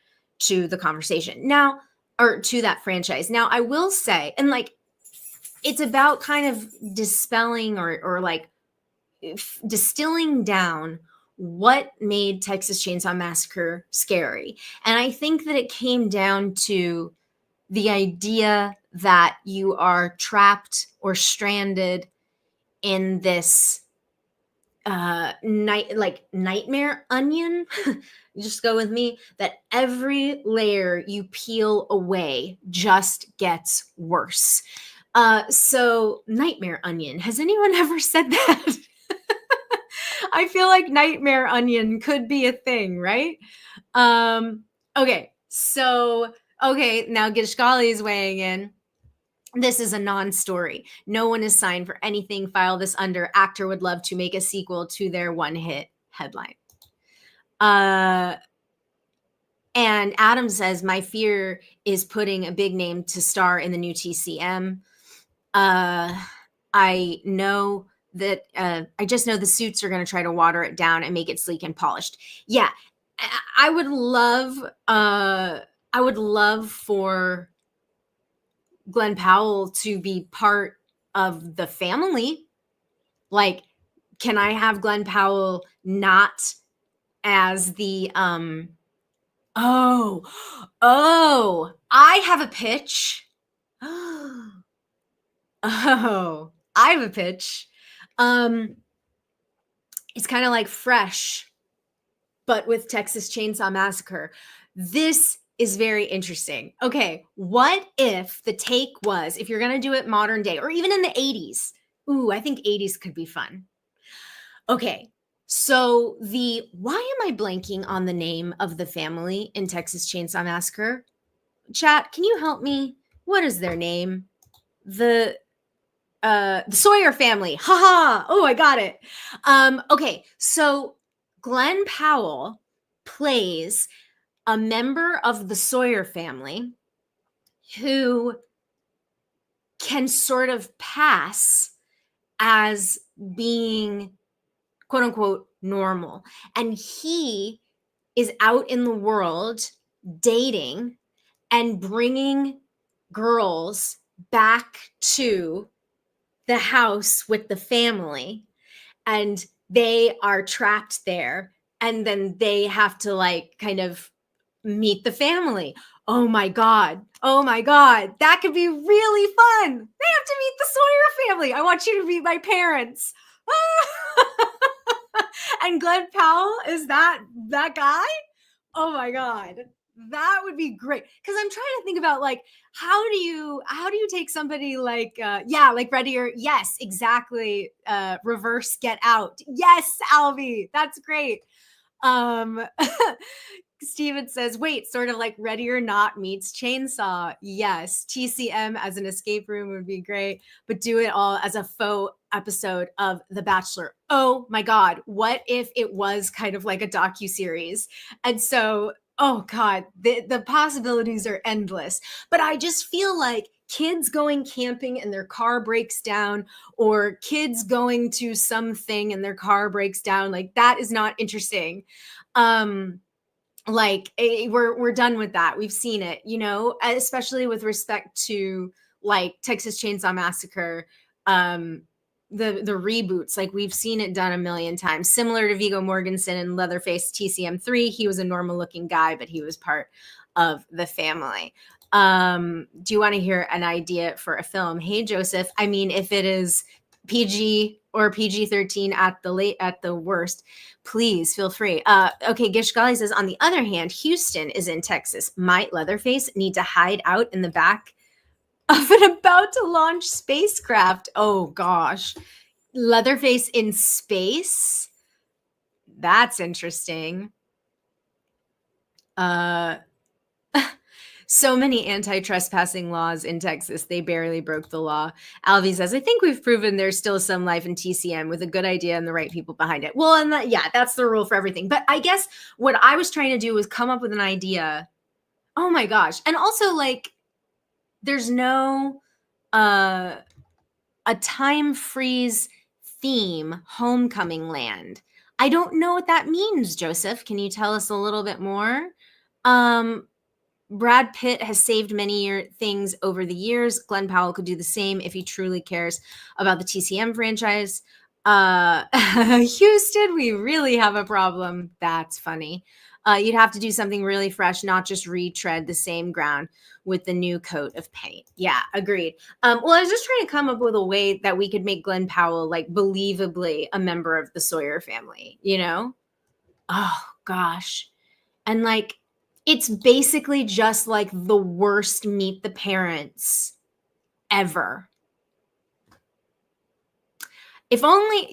to the conversation now, or to that franchise. Now, I will say, and like, it's about kind of dispelling or like distilling down what made Texas Chainsaw Massacre scary. And I think that it came down to the idea that you are trapped or stranded in this nightmare onion. Just go with me, that every layer you peel away just gets worse. So nightmare onion. Has anyone ever said that? I feel like nightmare onion could be a thing, right? Okay, now Gishgali is weighing in. This is a non-story. No one is signed for anything. File this under actor would love to make a sequel to their one-hit headline. And Adam says, my fear is putting a big name to star in the new TCM. I know that I just know the suits are going to try to water it down and make it sleek and polished. Yeah, I would love for Glenn Powell to be part of the family. Like, can I have Glenn Powell not as the I have a pitch. I have a pitch. It's kind of like Fresh, but with Texas Chainsaw Massacre. This is very interesting. Okay, what if the take was, if you're going to do it modern day or even in the 80s? Ooh, I think 80s could be fun. Okay, so why am I blanking on the name of the family in Texas Chainsaw Massacre? Chat, can you help me? What is their name? The Sawyer family. Haha. Oh, I got it. Okay, so Glenn Powell plays a member of the Sawyer family who can sort of pass as being quote unquote normal. And he is out in the world dating and bringing girls back to the house with the family, and they are trapped there, and then they have to like kind of meet the family. Oh my god, that could be really fun. They have to meet the Sawyer family. I want you to meet my parents. And Glenn Powell is that guy. Oh my god, that would be great. Because I'm trying to think about like, how do you take somebody like like Ready or yes, exactly, reverse Get Out. Yes, Alvy, that's great. Steven says, wait, sort of like Ready or Not meets Chainsaw. Yes, TCM as an escape room would be great, but do it all as a faux episode of The Bachelor. Oh my god, what if it was kind of like a docuseries? And so, oh god, the possibilities are endless. But I just feel like kids going camping and their car breaks down, or kids going to something and their car breaks down, like that is not interesting. We're done with that. We've seen it, especially with respect to like Texas Chainsaw Massacre, the reboots. Like we've seen it done a million times, similar to Viggo Mortensen and Leatherface TCM3. He was a normal looking guy, but he was part of the family. Do you want to hear an idea for a film? Hey, Joseph. I mean, if it is PG or PG-13 at the worst, please feel free. Okay, Gishgali says, on the other hand, Houston is in Texas. Might Leatherface need to hide out in the back of an about to launch spacecraft? Oh gosh. Leatherface in space? That's interesting. So many anti-trespassing laws in Texas, they barely broke the law. Alvy says, I think we've proven there's still some life in TCM with a good idea and the right people behind it. Well, and that's the rule for everything. But I guess what I was trying to do was come up with an idea. Oh my gosh. And also, like, there's no a time freeze theme homecoming land. I don't know what that means, Joseph. Can you tell us a little bit more? Brad Pitt has saved many things over the years. Glenn Powell could do the same if he truly cares about the TCM franchise. Houston, we really have a problem. That's funny. You'd have to do something really fresh, not just retread the same ground with the new coat of paint. Yeah, agreed. Well, I was just trying to come up with a way that we could make Glenn Powell, like, believably a member of the Sawyer family, you know? Oh, gosh. And, like, it's basically just like the worst Meet the Parents ever. If only,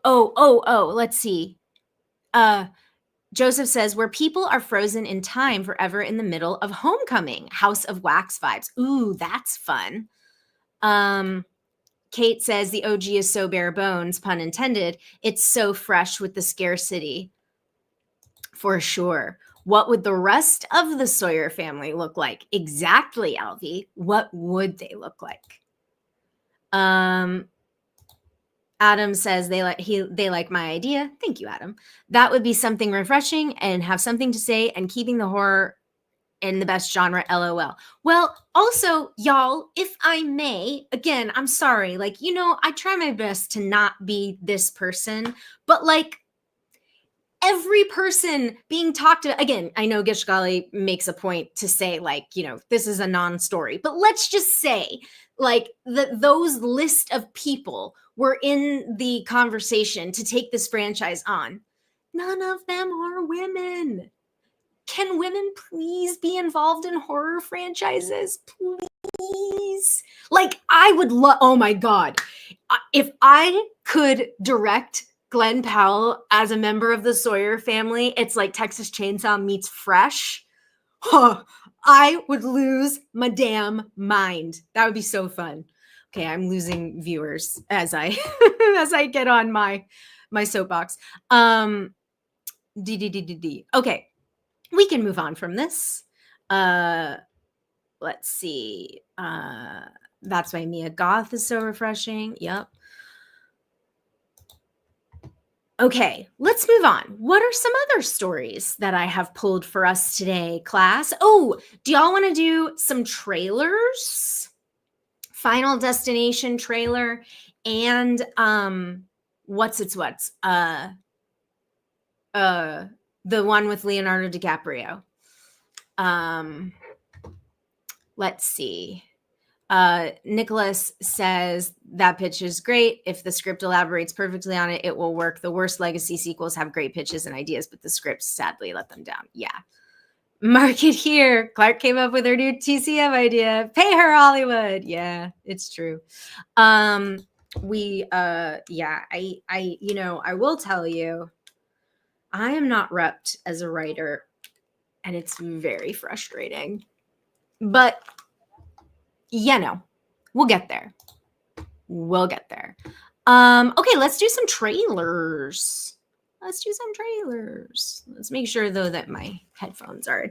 let's see. Joseph says, where people are frozen in time forever in the middle of Homecoming, House of Wax vibes. Ooh, that's fun. Kate says, the OG is so bare bones, pun intended. It's so fresh with the scarcity. For sure. What would the rest of the Sawyer family look like? Exactly, Alvy. What would they look like? Adam says they like my idea. Thank you, Adam. That would be something refreshing and have something to say and keeping the horror in the best genre, LOL. Well, also, y'all, if I may, again, I'm sorry. Like, I try my best to not be this person, but like, every person being talked to, again, I know Gishgali makes a point to say, like, this is a non-story, but let's just say, like, those list of people were in the conversation to take this franchise on. None of them are women. Can women please be involved in horror franchises? Please. Like, I would love, oh my God. If I could direct Glenn Powell as a member of the Sawyer family, it's like Texas Chainsaw meets Fresh. Huh, I would lose my damn mind. That would be so fun. Okay, I'm losing viewers as I as I get on my soapbox. Okay, we can move on from this. Let's see. That's why Mia Goth is so refreshing. Yep. Okay, let's move on. What are some other stories that I have pulled for us today, class? Oh, do y'all want to do some trailers? Final Destination trailer and what's the one with Leonardo DiCaprio. Let's see. Nicholas says that pitch is great. If the script elaborates perfectly on it, it will work. The worst legacy sequels have great pitches and ideas, but the scripts sadly let them down. Yeah. Mark it here. Clark came up with her new TCM idea. Pay her, Hollywood. Yeah, it's true. I will tell you, I am not repped as a writer, and it's very frustrating. But we'll get there. Okay, let's do some trailers. Let's make sure, though, that my headphones are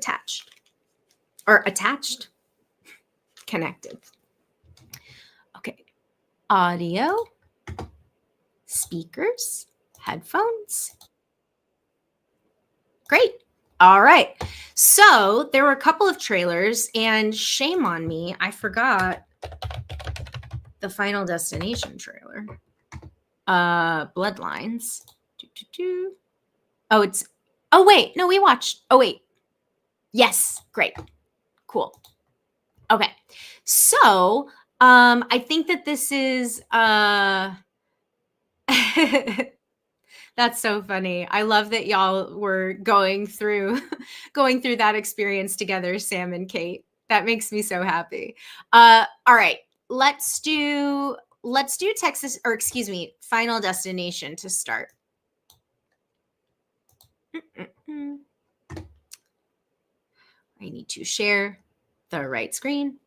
connected. Okay, audio, speakers, headphones. Great. All right. So there were a couple of trailers, and shame on me, I forgot the Final Destination trailer. Bloodlines. We watched. Yes. Great. Cool. Okay. So, I think that this is that's so funny. I love that y'all were going through going through that experience together, Sam and Kate. That makes me so happy. All right. Let's do Texas, or excuse me, Final Destination to start. Mm-mm-mm. I need to share the right screen.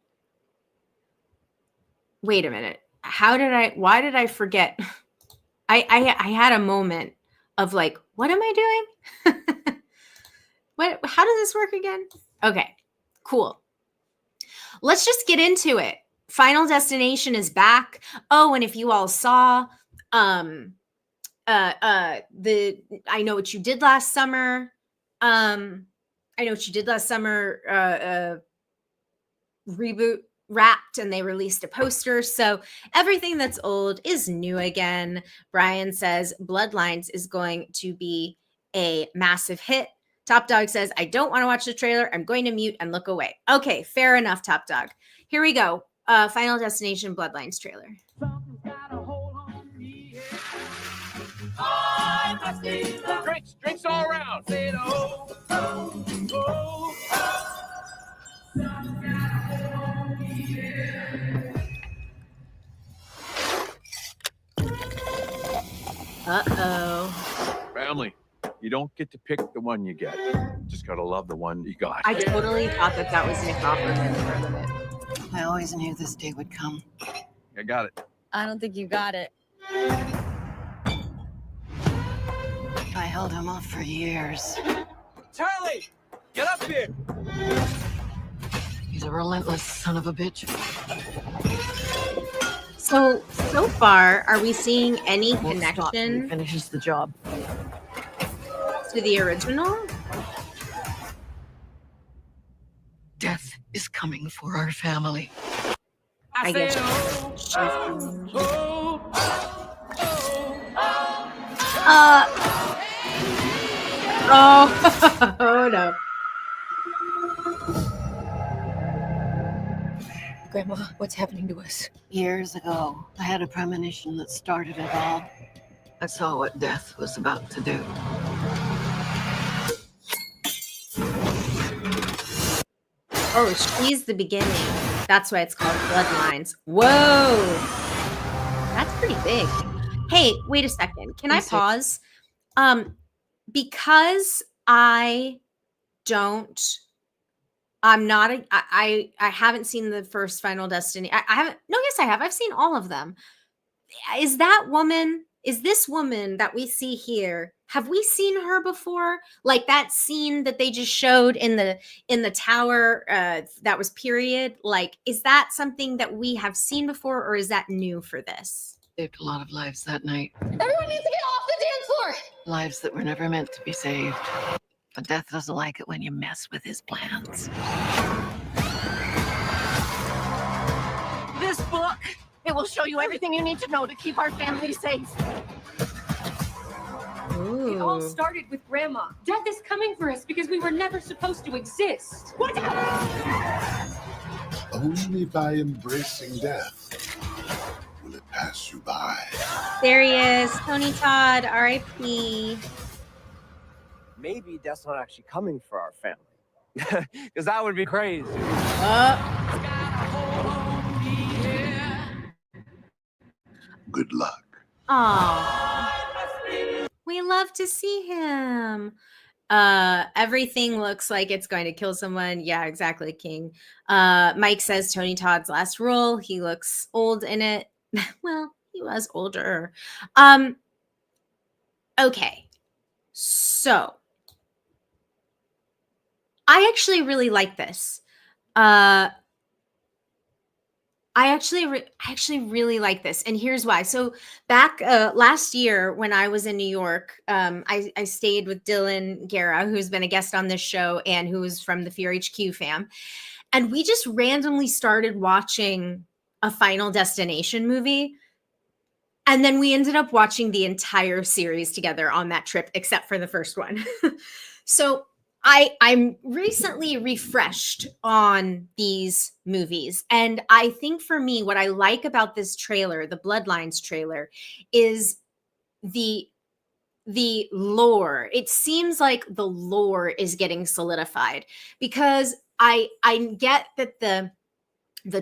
Wait a minute. Why did I forget? I had a moment of like, what am I doing? How does this work again? Okay, cool. Let's just get into it. Final Destination is back. Oh, and if you all saw the I Know What You Did Last Summer, I Know What You Did Last Summer reboot wrapped, and they released a poster. So everything that's old is new again. Brian says Bloodlines is going to be a massive hit. Top Dog says, I don't want to watch the trailer. I'm going to mute and look away. Okay, fair enough, Top Dog. Here we go. Final Destination Bloodlines trailer. Drinks all around. Uh-oh. Family, you don't get to pick the one you get. Just gotta love the one you got. I totally thought that was Nick Offerman for a minute. I always knew this day would come. I got it. I don't think you got it. I held him off for years. Charlie, get up here. He's a relentless son of a bitch. So far, are we seeing any Won't stop till he connection finishes the job. to the original? Death is coming for our family. I guess she's oh no. Grandma, what's happening to us? Years ago, I had a premonition that started it all. I saw what death was about to do. Oh, she's the beginning. That's why it's called Bloodlines. Whoa. That's pretty big. Hey, wait a second. Can I pause? Because I haven't seen the first Final Destiny. I haven't. No, yes, I have. I've seen all of them. Is this woman that we see here? Have we seen her before? Like that scene that they just showed in the tower, that was period. Like, is that something that we have seen before, or is that new for this? Saved a lot of lives that night. Everyone needs to get off the dance floor! Lives that were never meant to be saved. But death doesn't like it when you mess with his plans. This book, it will show you everything you need to know to keep our family safe. Ooh. It all started with Grandma. Death is coming for us because we were never supposed to exist. What? Only by embracing death will it pass you by. There he is, Tony Todd, R.I.P. Maybe death's not actually coming for our family. Because that would be crazy. Good luck. Aw. We love to see him. Everything looks like it's going to kill someone. Yeah, exactly, King. Mike says Tony Todd's last role. He looks old in it. Well, he was older. Okay. So I actually really like this. I actually really like this, and here's why. So back last year when I was in New York, I stayed with Dylan Guerra, who's been a guest on this show and who's from the Fear HQ fam, and we just randomly started watching a Final Destination movie, and then we ended up watching the entire series together on that trip, except for the first one. So I'm recently refreshed on these movies, and I think for me, what I like about this trailer, the Bloodlines trailer, is the lore. It seems like the lore is getting solidified, because I get that the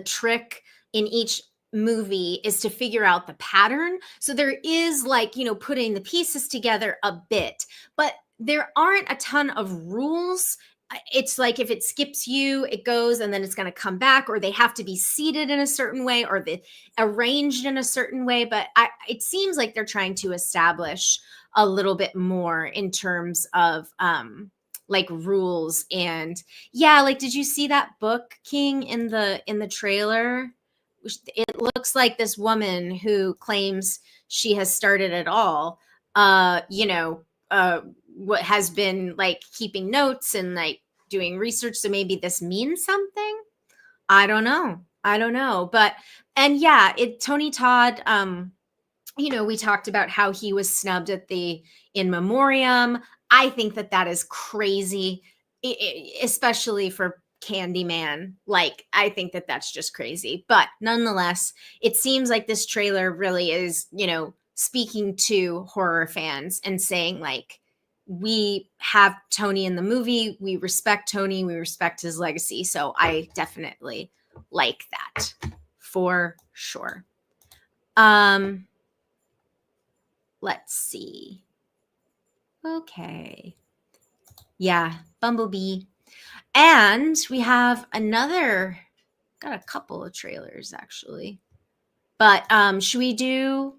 trick in each movie is to figure out the pattern. So there is, like, putting the pieces together a bit, but there aren't a ton of rules. It's like if it skips you, it goes and then it's going to come back, or they have to be seated in a certain way, or they arranged in a certain way. But it seems like they're trying to establish a little bit more in terms of like rules. And yeah, like, did you see that book, King, in the trailer? It looks like this woman who claims she has started it all, what has been like keeping notes and like doing research. So maybe this means something. I don't know. But, and yeah, Tony Todd, we talked about how he was snubbed at the In Memoriam. I think that is crazy, especially for Candyman. Like, I think that's just crazy. But nonetheless, it seems like this trailer really is, speaking to horror fans and saying, like, we have Tony in the movie. We respect Tony. We respect his legacy. So I definitely like that for sure. Let's see. Okay. Yeah, Bumblebee. And we have got a couple of trailers actually. But should we do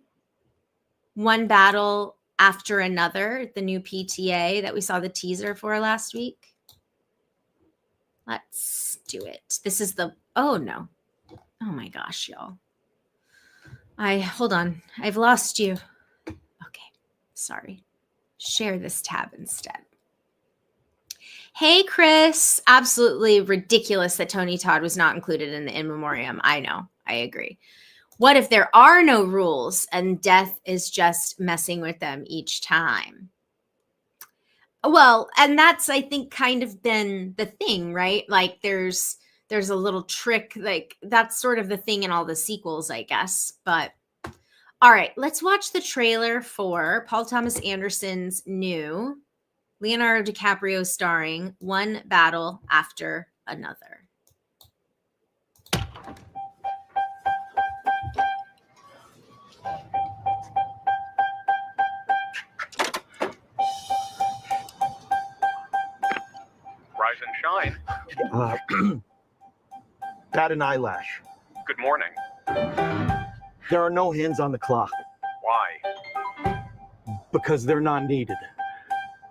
One Battle After Another, the new PTA that we saw the teaser for last week? Let's do it. This is oh no. Oh my gosh, y'all. Hold on. I've lost you. Okay. Sorry. Share this tab instead. Hey, Chris. Absolutely ridiculous that Tony Todd was not included in the In Memoriam. I know. I agree. What if there are no rules and death is just messing with them each time? Well, and that's, I think, kind of been the thing, right? Like there's a little trick, like that's sort of the thing in all the sequels, I guess. But all right, let's watch the trailer for Paul Thomas Anderson's new Leonardo DiCaprio starring One Battle After Another. Rise and shine. Bat an eyelash. Good morning. There are no hands on the clock Why? because they're not needed.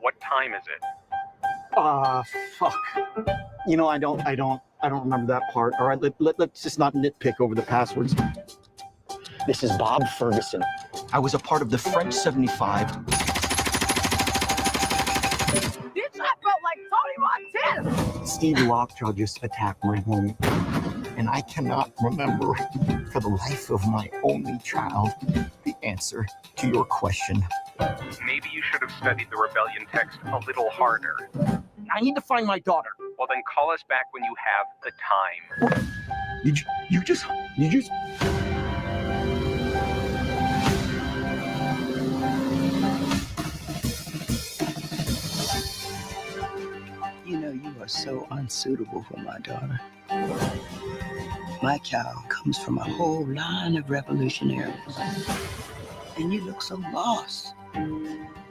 What time is it? Fuck. I don't remember that part. All right, let's just not nitpick over the passwords. This is Bob Ferguson. I was a part of the French 75. Bitch, I felt like Tony Montana! Steve Lockjaw just attacked my home, and I cannot remember for the life of my only child the answer to your question. Maybe you should have studied the rebellion text a little harder. I need to find my daughter. Well, then call us back when you have the time. You just. You are so unsuitable for my daughter. My child comes from a whole line of revolutionaries. And you look so lost.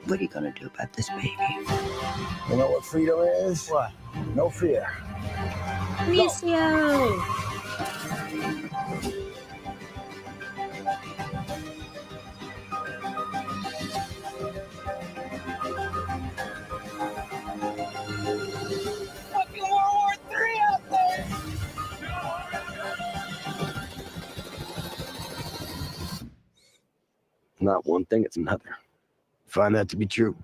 What are you gonna do about this baby? You know what freedom is? What? No fear. Amicio. Fucking World War III out there! Not one thing, it's another. Find that to be true.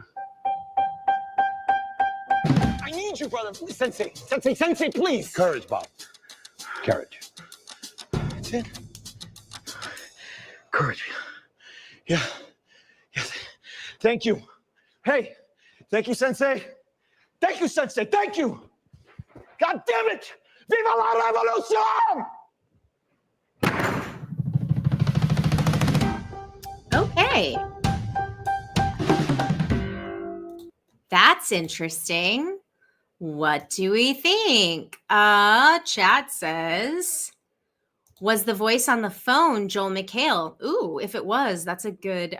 I need you, brother. Sensei, please. Courage, Bob. Courage. That's it. Courage. Yeah. Yes. Thank you. Hey, thank you, Sensei. Thank you, Sensei. Thank you. God damn it! Viva la revolution! Okay. That's interesting. What do we think? Chat says, was the voice on the phone Joel McHale? Ooh, if it was, that's a good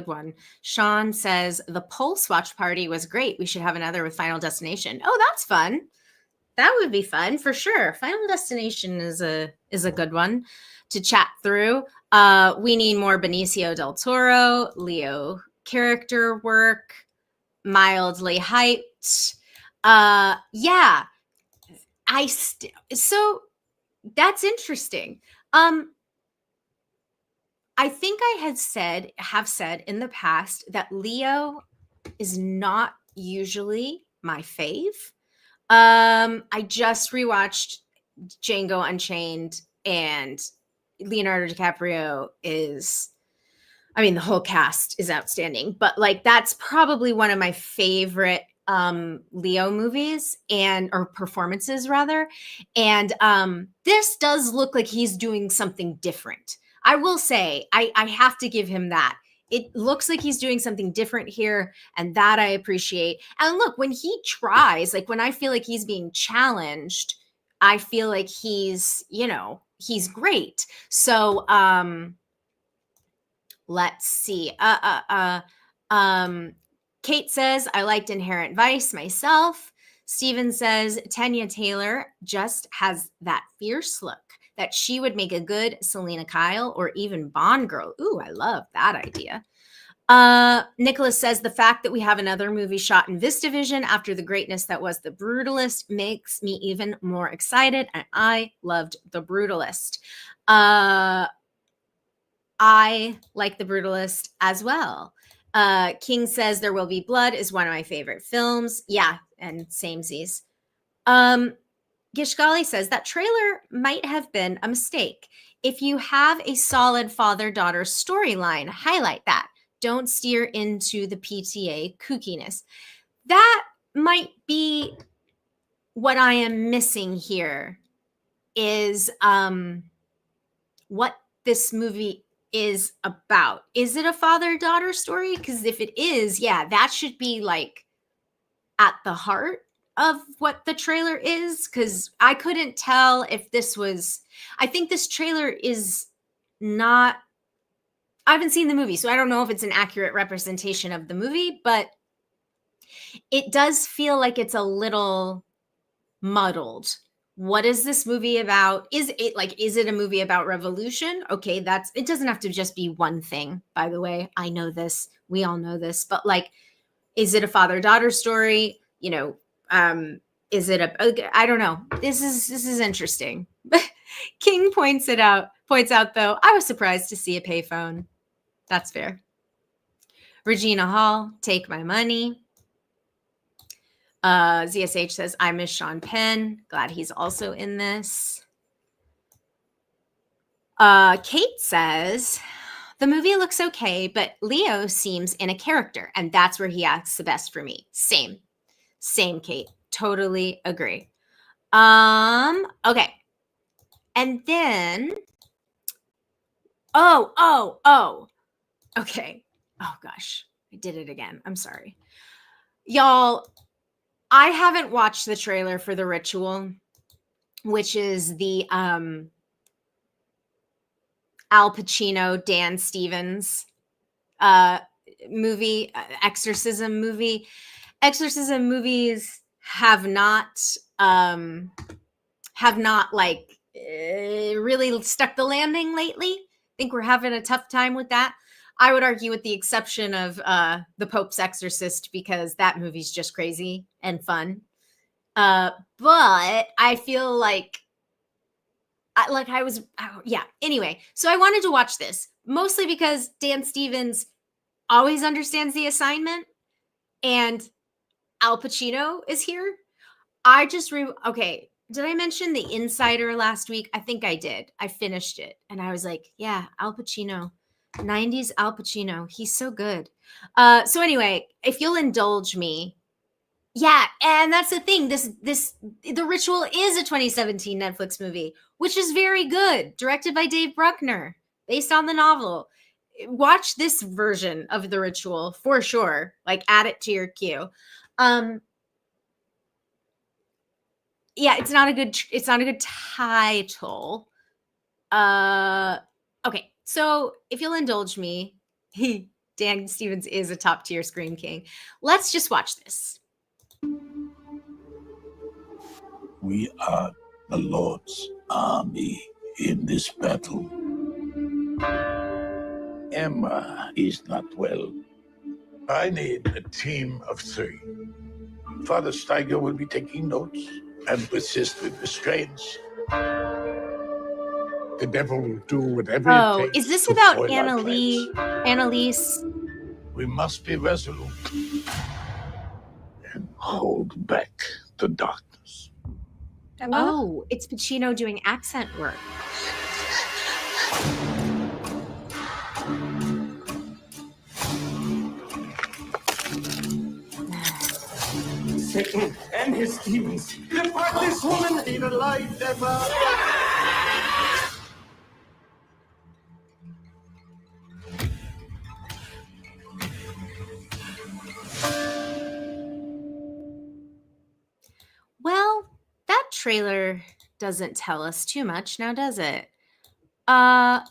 one. Sean says the Pulse watch party was great. We should have another with Final Destination. Oh, that's fun. That would be fun for sure. Final Destination is a good one to chat through. We need more Benicio del Toro, Leo character work, mildly hyped. Yeah. So that's interesting. I think I have said in the past that Leo is not usually my fave. I just rewatched Django Unchained, and Leonardo DiCaprio is, I mean, the whole cast is outstanding, but like that's probably one of my favorite Leo movies or performances rather. And this does look like he's doing something different. I will say, I have to give him that. It looks like he's doing something different here, and that I appreciate. And look, when he tries, like when I feel like he's being challenged, I feel like he's great. So let's see. Kate says, I liked Inherent Vice myself. Steven says, Tanya Taylor just has that fierce look that she would make a good Selena Kyle or even Bond girl. Ooh, I love that idea. Nicholas says, the fact that we have another movie shot in VistaVision after the greatness that was The Brutalist makes me even more excited. And I loved The Brutalist. I like The Brutalist as well. King says There Will Be Blood is one of my favorite films. Yeah, and samesies. Gishgali says that trailer might have been a mistake. If you have a solid father-daughter storyline, highlight that. Don't steer into the PTA kookiness. That might be what I am missing here is what this movie is about. Is it a father-daughter story? Because if it is, yeah, that should be like at the heart of what the trailer is, because I couldn't tell if this was, I think this trailer is not, I haven't seen the movie, so I don't know if it's an accurate representation of the movie, but it does feel like it's a little muddled. What is this movie about? Is it a movie about revolution? Okay, it doesn't have to just be one thing, by the way. I know this, we all know this, but like, is it a father-daughter story? Is it I don't know. This is interesting. King points out though, I was surprised to see a payphone. That's fair. Regina Hall, take my money. ZSH says, I miss Sean Penn. Glad he's also in this. Kate says, the movie looks okay, but Leo seems in a character, and that's where he acts the best for me. Same, Kate. Totally agree. Okay. And then, okay. Oh gosh, I did it again. I'm sorry. Y'all, I haven't watched the trailer for The Ritual, which is the Al Pacino, Dan Stevens movie, exorcism movie. Exorcism movies have not like really stuck the landing lately. I think we're having a tough time with that. I would argue with the exception of The Pope's Exorcist, because that movie's just crazy and fun. But I feel like Anyway, so I wanted to watch this mostly because Dan Stevens always understands the assignment and Al Pacino is here. Okay. Did I mention The Insider last week? I think I did. I finished it and I was like, yeah, Al Pacino, 90s Al Pacino. He's so good. So anyway, if you'll indulge me, yeah, and that's the thing. The Ritual is a 2017 Netflix movie, which is very good, directed by Dave Bruckner, based on the novel. Watch this version of The Ritual for sure. Like, add it to your queue. Yeah, it's not a good title. Okay, so if you'll indulge me, Dan Stevens is a top tier Scream King. Let's just watch this. We are the Lord's army in this battle. Emma is not well. I need a team of 3. Father Steiger will be taking notes and assist with the strains. The devil will do whatever it takes. Is this to about foil our plans. Annalise? We must be resolute and hold back the darkness. Oh, it's Pacino doing accent work. Satan and his demons, depart this woman. Need a light, Emma. Well, that trailer doesn't tell us too much now, does it? What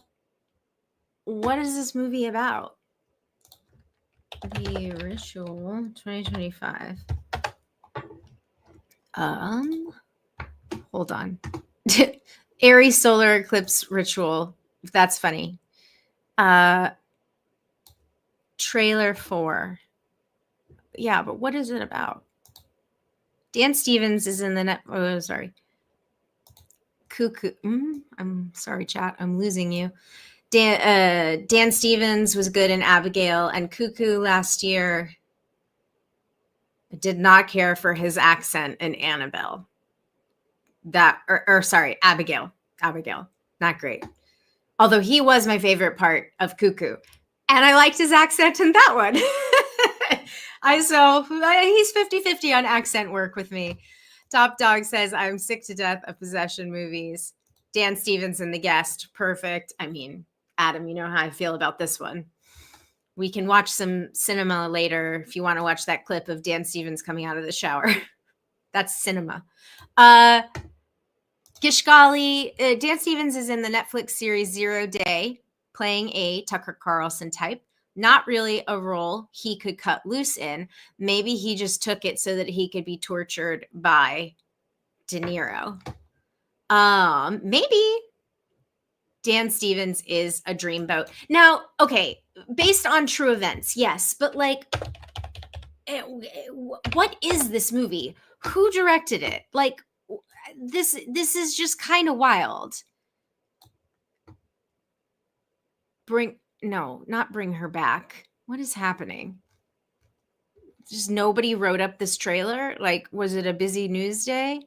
is this movie about? The Ritual 2025. Hold on. Aries solar eclipse ritual. If that's funny. Trailer 4. Yeah, but what is it about? Dan Stevens is in the net. Oh, sorry. Cuckoo. I'm sorry, chat. I'm losing you. Dan Stevens was good in Abigail and Cuckoo last year. I did not care for his accent in Annabelle. Abigail. Abigail. Not great. Although he was my favorite part of Cuckoo. And I liked his accent in that one. He's 50-50 on accent work with me. Top Dog says, I'm sick to death of possession movies. Dan Stevens in The Guest. Perfect. I mean, Adam, you know how I feel about this one. We can watch some cinema later if you want to watch that clip of Dan Stevens coming out of the shower. That's cinema. Gishgali, Dan Stevens is in the Netflix series 0 Day, playing a Tucker Carlson type. Not really a role he could cut loose in. Maybe he just took it so that he could be tortured by De Niro. Maybe Dan Stevens is a dreamboat. Now, okay, based on true events, yes, but like, what is this movie? Who directed it? Like, this is just kind of wild. Not bring her back. What is happening? Just nobody wrote up this trailer? Like, was it a busy news day?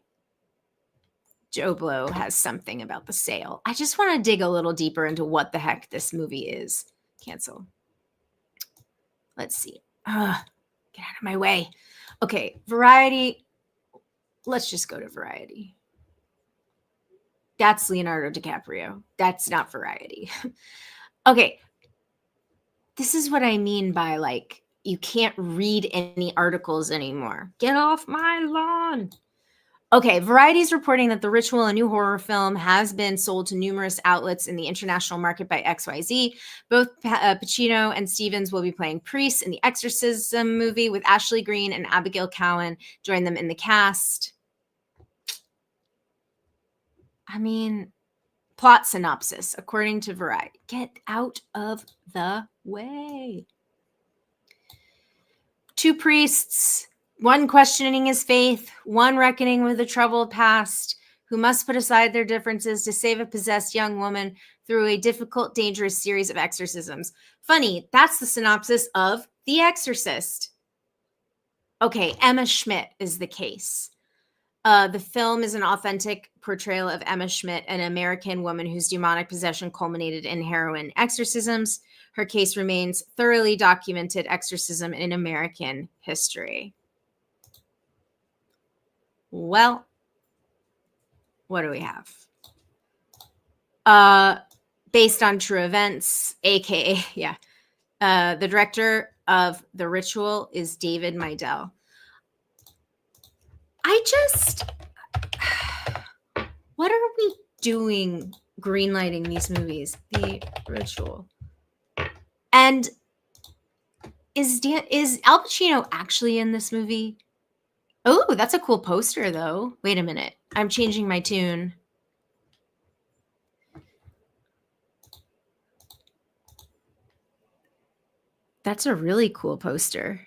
Joe Blow has something about the sale. I just want to dig a little deeper into what the heck this movie is. Cancel. Let's see. Get out of my way. Okay, Variety. Let's just go to Variety. That's Leonardo DiCaprio. That's not Variety. Okay. This is what I mean by, like, you can't read any articles anymore. Get off my lawn. Okay, Variety is reporting that The Ritual, a new horror film, has been sold to numerous outlets in the international market by XYZ. Both Pacino and Stevens will be playing priests in the Exorcism movie, with Ashley Greene and Abigail Cowan join them in the cast. I mean, plot synopsis, according to Variety. Get out of the way. 2 priests, one questioning his faith, one reckoning with a troubled past, who must put aside their differences to save a possessed young woman through a difficult, dangerous series of exorcisms. Funny, that's the synopsis of The Exorcist. Okay, Emma Schmidt is the case. The film is an authentic portrayal of Emma Schmidt, an American woman whose demonic possession culminated in heroin exorcisms. Her case remains thoroughly documented exorcism in American history. Well, what do we have? Based on true events, aka, yeah. The director of The Ritual is David Meidel. What are we doing greenlighting these movies? The Ritual. And is Al Pacino actually in this movie? Oh, that's a cool poster, though. Wait a minute. I'm changing my tune. That's a really cool poster.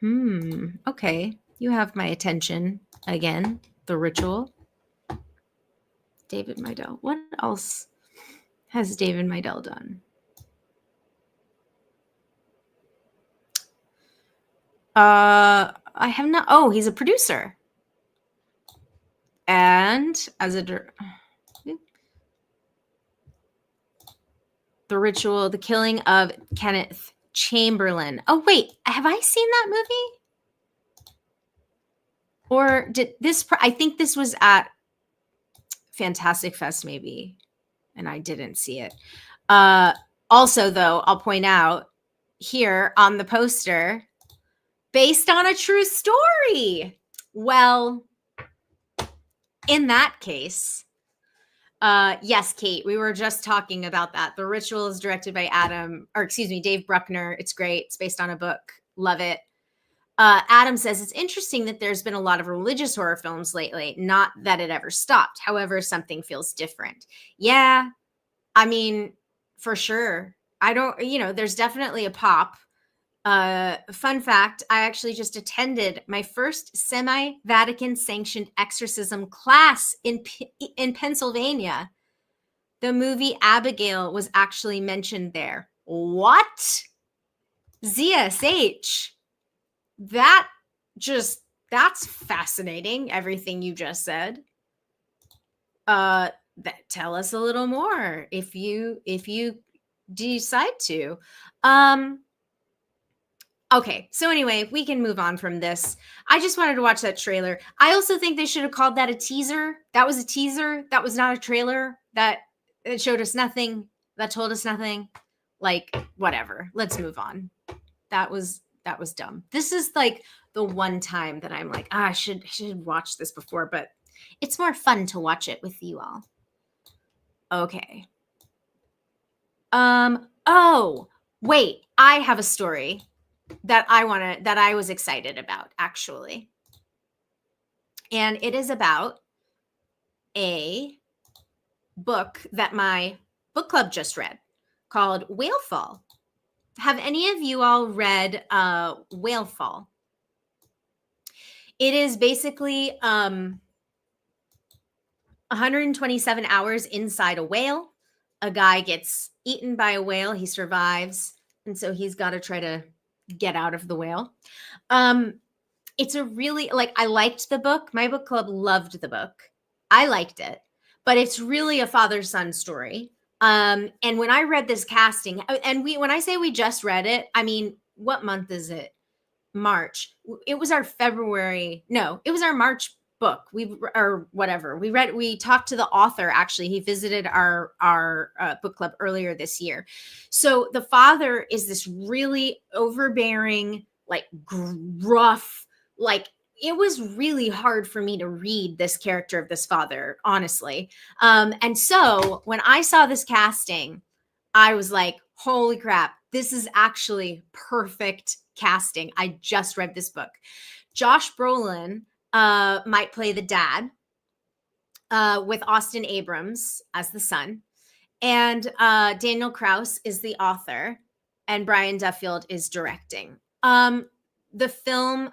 Okay. You have my attention again. The Ritual. David Meidel. What else has David Meidel done? I have not. Oh, he's a producer. And as a The Ritual, The Killing of Kenneth Chamberlain. Oh, wait. Have I seen that movie? Or did this? I think this was at Fantastic Fest, maybe, and I didn't see it. Also, though, I'll point out here on the poster, based on a true story. Well, in that case, yes, Kate, we were just talking about that. The Ritual is directed by Dave Bruckner. It's great. It's based on a book. Love it. Adam says, it's interesting that there's been a lot of religious horror films lately. Not that it ever stopped. However, something feels different. Yeah, I mean, for sure. There's definitely a pop. Fun fact, I actually just attended my first semi-Vatican sanctioned exorcism class in Pennsylvania. The movie Abigail was actually mentioned there. What? ZSH. That's fascinating, everything you just said. Tell us a little more if you decide to. Okay, so anyway, we can move on from this. I just wanted to watch that trailer. I also think they should have called that a teaser. That was a teaser. That was not a trailer. It showed us nothing. That told us nothing. Like, whatever. Let's move on. That was dumb. This is like the one time that I'm like, I should watch this before, but it's more fun to watch it with you all. Okay. Oh, wait, I have a story that I was excited about, actually. And it is about a book that my book club just read called Whalefall. Have any of you all read Whalefall? It is basically 127 hours inside a whale. A guy gets eaten by a whale. He survives. And so he's got to try to get out of the whale. It's a really, I liked the book. My book club loved the book. I liked it. But it's really a father-son story. And when I read this casting, and when I say we just read it, I mean, what month is it? March. It was our February. No, it was our March book. We talked to the author. Actually, he visited our book club earlier this year. So the father is this really overbearing, gruff, it was really hard for me to read this character of this father, honestly. And so when I saw this casting, I was like, holy crap, this is actually perfect casting. I just read this book. Josh Brolin might play the dad with Austin Abrams as the son. And Daniel Krauss is the author. And Brian Duffield is directing. The film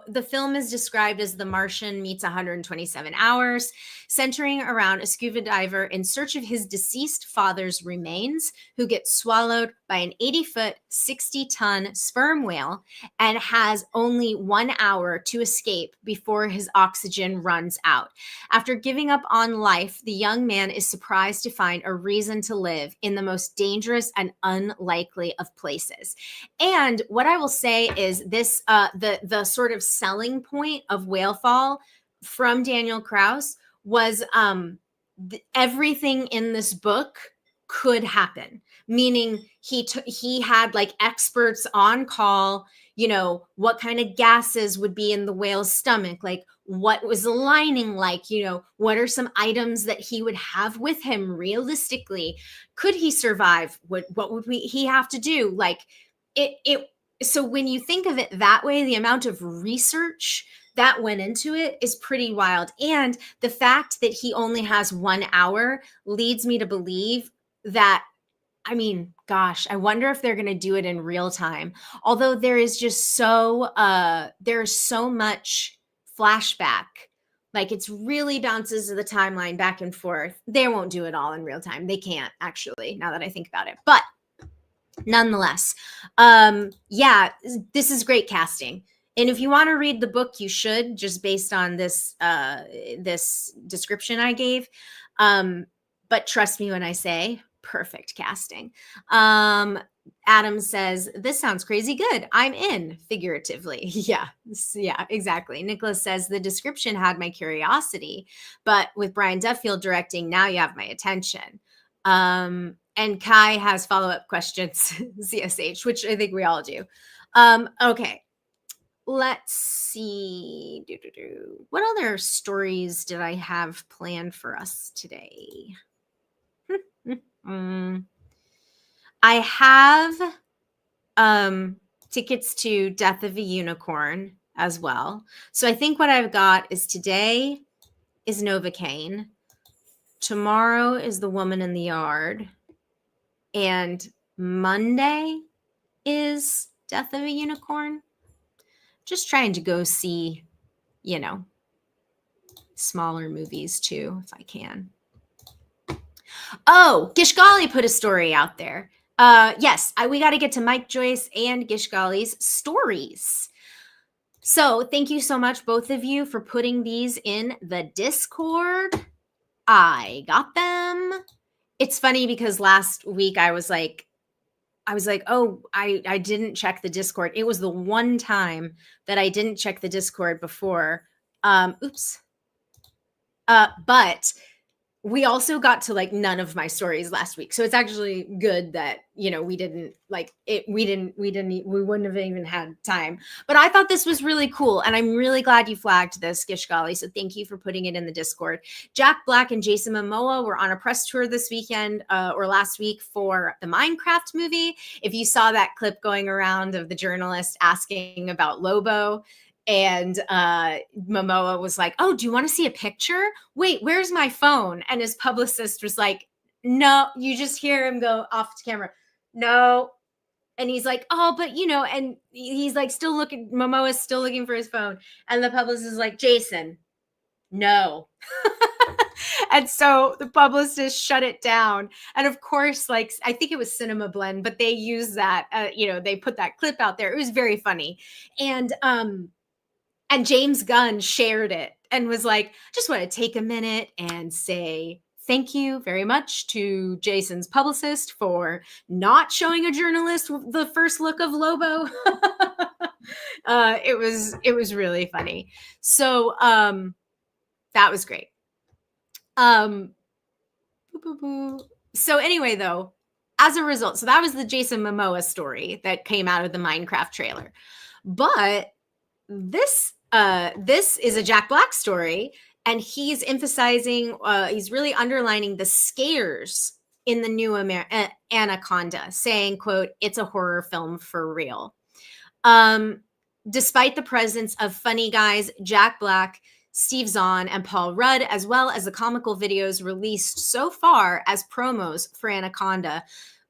the film is described as The Martian meets 127 hours, centering around a scuba diver in search of his deceased father's remains, who gets swallowed by an 80-foot, 60-ton sperm whale and has only 1 hour to escape before his oxygen runs out. After giving up on life, the young man is surprised to find a reason to live in the most dangerous and unlikely of places. And what I will say is this, the sort of selling point of Whalefall from Daniel Krauss was everything in this book could happen, meaning he had like experts on call, you know, what kind of gases would be in the whale's stomach, like what was the lining like, you know, what are some items that he would have with him realistically? Could he survive? What would he have to do? Like so when you think of it that way, the amount of research that went into it is pretty wild. And the fact that he only has 1 hour leads me to believe that, I mean, gosh, I wonder if they're going to do it in real time. Although there is just there's so much flashback. Like it's really bounces the timeline back and forth. They won't do it all in real time. They can't actually, now that I think about it. But nonetheless, yeah, this is great casting. And if you want to read the book, you should, just based on this this description I gave. But trust me when I say perfect casting. Adam says, this sounds crazy good. I'm in, figuratively. Yeah, exactly. Nicholas says, the description had my curiosity, but with Brian Duffield directing, now you have my attention. And Kai has follow-up questions, CSH, which I think we all do. Okay, let's see. What other stories did I have planned for us today? I have tickets to Death of a Unicorn as well. So I think what I've got is today is Novocaine. Tomorrow is The Woman in the Yard. And Monday is Death of a Unicorn. Just trying to go see, you know, smaller movies too, if I can. Oh, Gishgali put a story out there. Yes, we got to get to Mike Joyce and Gishgali's stories. So thank you so much, both of you, for putting these in the Discord. I got them. It's funny because last week I was like, oh, I didn't check the Discord. It was the one time that I didn't check the Discord before. Oops. But we also got to like none of my stories last week. So it's actually good that, you know, we wouldn't have even had time. But I thought this was really cool. And I'm really glad you flagged this, Gishgali. So thank you for putting it in the Discord. Jack Black and Jason Momoa were on a press tour this weekend or last week for the Minecraft movie. If you saw that clip going around of the journalist asking about Lobo, and Momoa was like, oh, do you want to see a picture? Wait, where's my phone? And his publicist was like, no, you just hear him go off the camera. No. And he's like, oh, but you know, and he's like Momoa's still looking for his phone. And the publicist is like, Jason, no. And so the publicist shut it down. And of course, like, I think it was Cinema Blend, but they used that, they put that clip out there. It was very funny. And James Gunn shared it and was like, just want to take a minute and say thank you very much to Jason's publicist for not showing a journalist the first look of Lobo. It was really funny. So that was great. So anyway, though, as a result, so that was the Jason Momoa story that came out of the Minecraft trailer. But this is a Jack Black story, and he's emphasizing, he's really underlining the scares in the new Anaconda, saying, quote, it's a horror film for real. Despite the presence of funny guys, Jack Black, Steve Zahn, and Paul Rudd, as well as the comical videos released so far as promos for Anaconda,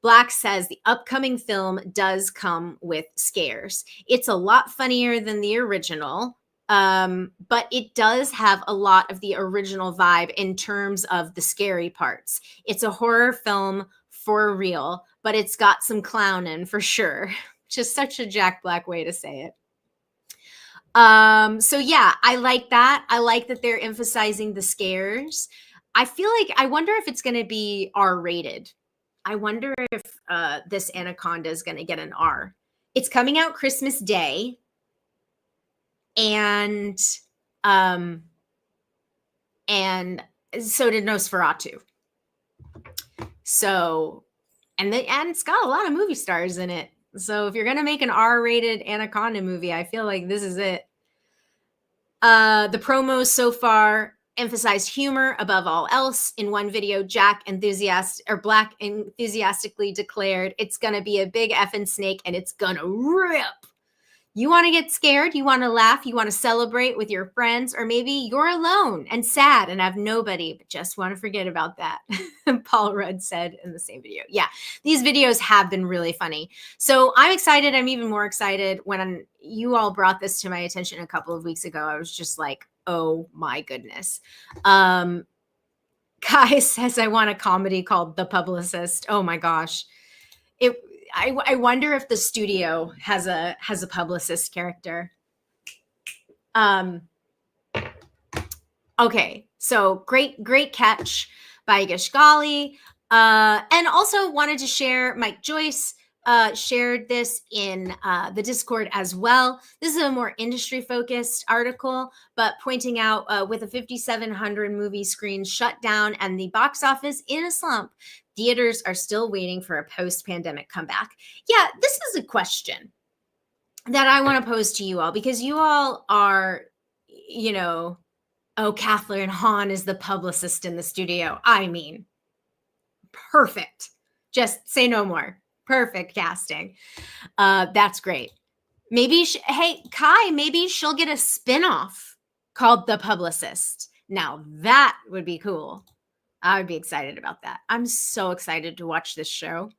Black says the upcoming film does come with scares. It's a lot funnier than the original, but it does have a lot of the original vibe in terms of the scary parts. It's a horror film for real, but it's got some clowning for sure. Just such a Jack Black way to say it. So yeah, I like that. I like that they're emphasizing the scares. I wonder if it's going to be R-rated. I wonder if this Anaconda is going to get an R. It's coming out Christmas Day. And so did Nosferatu. So, and it's got a lot of movie stars in it. So if you're going to make an R-rated Anaconda movie, I feel like this is it. The promos so far emphasized humor above all else. In one video, Black enthusiastically declared, "It's going to be a big effing snake and it's going to rip." You want to get scared, you want to laugh, you want to celebrate with your friends, or maybe you're alone and sad and have nobody, but just want to forget about that. Paul Rudd said in the same video. Yeah, these videos have been really funny. So I'm excited. I'm even more excited when you all brought this to my attention a couple of weeks ago. I was just like, oh my goodness. Kai says, I want a comedy called The Publicist. Oh my gosh. I wonder if the studio has a publicist character. Okay, so great catch by Gishgali. And also wanted to share, Mike Joyce shared this in the Discord as well. This is a more industry-focused article, but pointing out with a 5,700 movie screens shut down and the box office in a slump, theaters are still waiting for a post-pandemic comeback. Yeah, this is a question that I want to pose to you all, because you all are, oh, Kathleen Hahn is the publicist in the studio. I mean, perfect. Just say no more. Perfect casting. That's great. Maybe, hey, Kai, maybe she'll get a spinoff called The Publicist. Now that would be cool. I would be excited about that. I'm so excited to watch this show.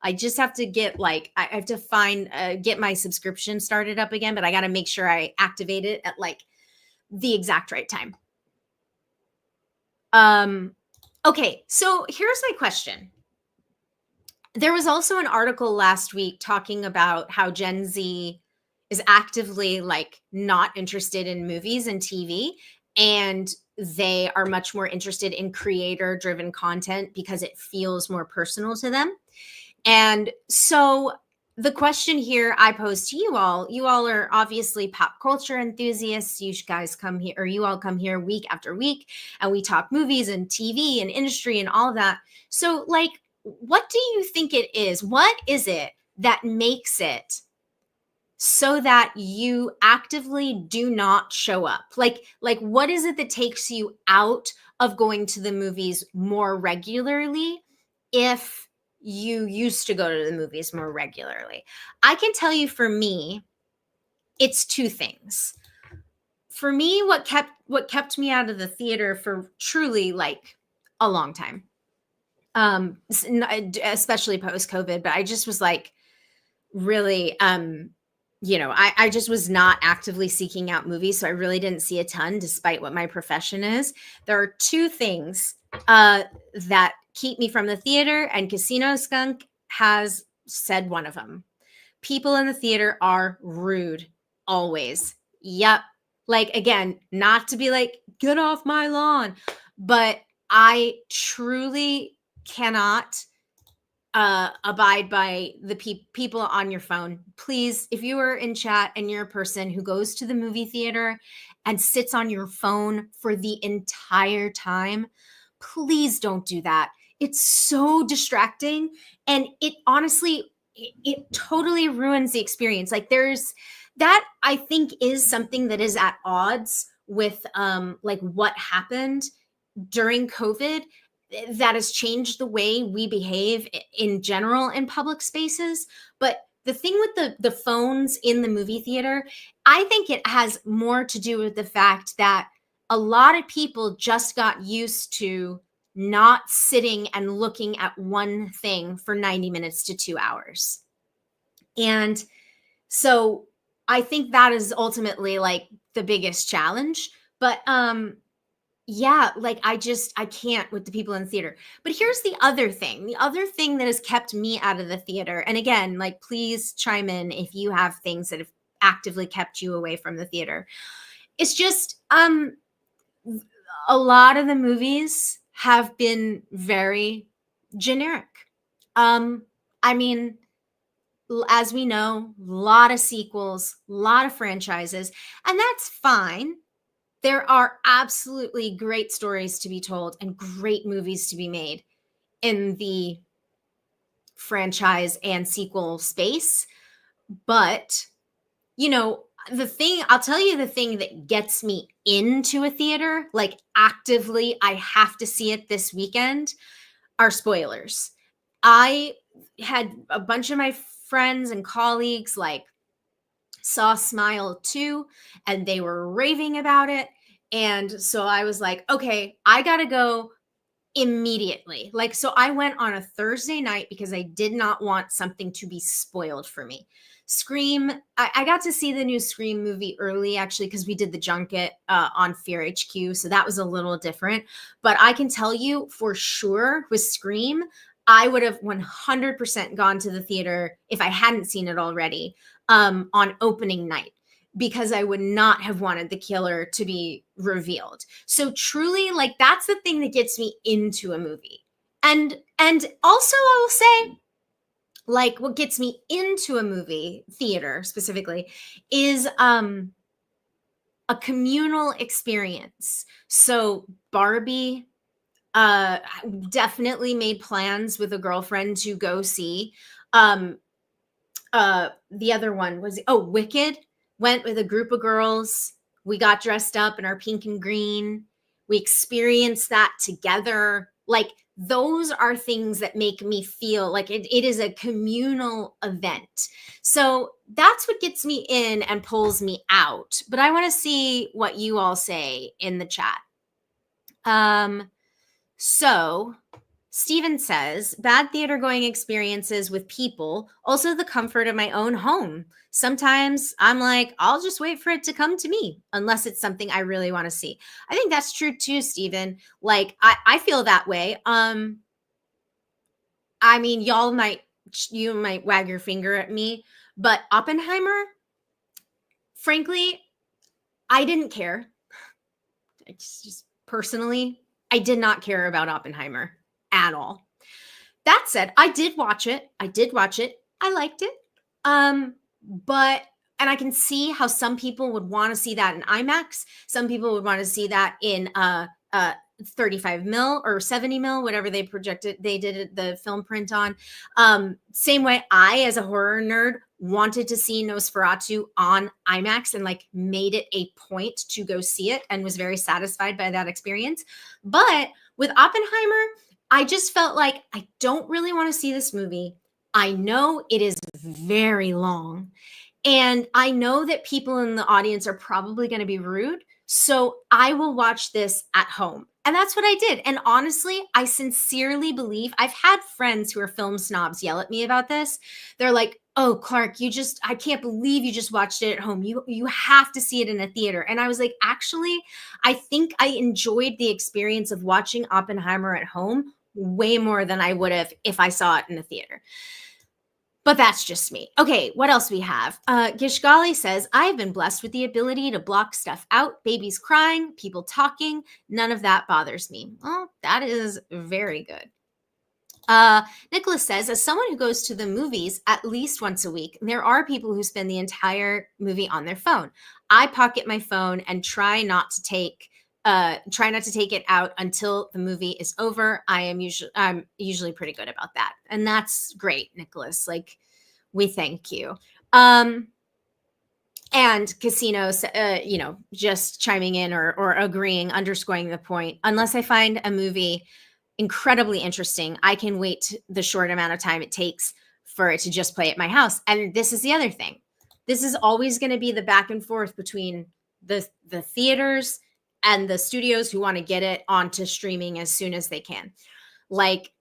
I just have to get I have to get my subscription started up again, but I got to make sure I activate it at the exact right time. Okay, so here's my question. There was also an article last week talking about how Gen Z is actively not interested in movies and TV, and they are much more interested in creator-driven content because it feels more personal to them. And so the question here I pose to you all are obviously pop culture enthusiasts. You guys come here, or you all come here week after week, and we talk movies and TV and industry and all of that. So what do you think it is? What is it that makes it so that you actively do not show up? What is it that takes you out of going to the movies more regularly if you used to go to the movies more regularly? I can tell you, for me, it's two things. For me, what kept me out of the theater for truly a long time, especially post-COVID, but I just was really, I just was not actively seeking out movies. So I really didn't see a ton, despite what my profession is. There are two things that keep me from the theater, and Casino Skunk has said one of them. People in the theater are rude, always. Yep. Again, not to be get off my lawn, but I truly cannot abide by the people on your phone. Please, if you are in chat and you're a person who goes to the movie theater and sits on your phone for the entire time, please don't do that. It's so distracting, and it honestly, it totally ruins the experience. There's that, I think, is something that is at odds with what happened during COVID that has changed the way we behave in general in public spaces. But the thing with the phones in the movie theater, I think it has more to do with the fact that a lot of people just got used to not sitting and looking at one thing for 90 minutes to 2 hours. And so I think that is ultimately like the biggest challenge. But yeah, like I can't with the people in the theater. But here's the other thing. The other thing that has kept me out of the theater. And again, like please chime in if you have things that have actively kept you away from the theater. It's just a lot of the movies have been very generic. I mean, as we know, a lot of sequels, a lot of franchises, and that's fine. There are absolutely great stories to be told and great movies to be made in the franchise and sequel space. But, you know, I'll tell you the thing that gets me into a theater, like actively, I have to see it this weekend, are spoilers. I had a bunch of my friends and colleagues like saw Smile 2 and they were raving about it. And so I was like, okay, I got to go immediately. Like, so I went on a Thursday night because I did not want something to be spoiled for me. Scream, I got to see the new Scream movie early, actually, because we did the junket on Fear HQ. So that was a little different. But I can tell you for sure with Scream, I would have 100% gone to the theater if I hadn't seen it already on opening night, because I would not have wanted the killer to be revealed. So truly, like, that's the thing that gets me into a movie. And also I will say, like, what gets me into a movie theater specifically is a communal experience. So Barbie, definitely made plans with a girlfriend to go see. The other one was, Wicked. Went with a group of girls. We got dressed up in our pink and green. We experienced that together. Like, those are things that make me feel like it is a communal event. So that's what gets me in and pulls me out. But I want to see what you all say in the chat. So Steven says, bad theater going experiences with people, also the comfort of my own home. Sometimes I'm like, I'll just wait for it to come to me, unless it's something I really want to see. I think that's true too, Steven. Like, I feel that way. I mean, you might wag your finger at me, but Oppenheimer, frankly, I didn't care. It's just personally, I did not care about Oppenheimer at all. That said, I did watch it. I liked it. But I can see how some people would want to see that in IMAX. Some people would want to see that in 35 mil or 70 mil, whatever they did the film print on. Same way I, as a horror nerd, wanted to see Nosferatu on IMAX and like made it a point to go see it and was very satisfied by that experience. But with Oppenheimer, I just felt like I don't really want to see this movie. I know it is very long, and I know that people in the audience are probably going to be rude. So I will watch this at home. And that's what I did. And honestly, I sincerely believe, I've had friends who are film snobs yell at me about this. They're like, oh, Clark, I can't believe you just watched it at home. You have to see it in a theater. And I was like, actually, I think I enjoyed the experience of watching Oppenheimer at home way more than I would have if I saw it in a theater. But that's just me. Okay, what else we have? Gishgali says, I've been blessed with the ability to block stuff out. Babies crying, people talking. None of that bothers me. Well, that is very good. Nicholas says, as someone who goes to the movies at least once a week, there are people who spend the entire movie on their phone. I pocket my phone and try not to take it out until the movie is over. I'm usually pretty good about that. And that's great, Nicholas. Like, we thank you. And Casinos, just chiming in or agreeing, underscoring the point. Unless I find a movie incredibly interesting, I can wait the short amount of time it takes for it to just play at my house. And this is the other thing. This is always going to be the back and forth between the theaters and the studios who want to get it onto streaming as soon as they can. Like,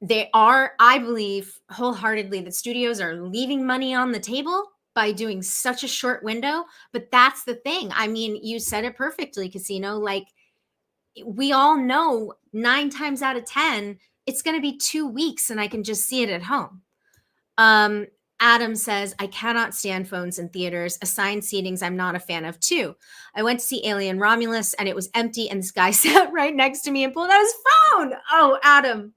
I believe wholeheartedly that studios are leaving money on the table by doing such a short window. But that's the thing. I mean, you said it perfectly, Casino. Like, we all know 9 times out of 10, it's going to be 2 weeks and I can just see it at home. Adam says, I cannot stand phones in theaters. Assigned seatings I'm not a fan of too. I went to see Alien Romulus and it was empty and this guy sat right next to me and pulled out his phone. Oh, Adam,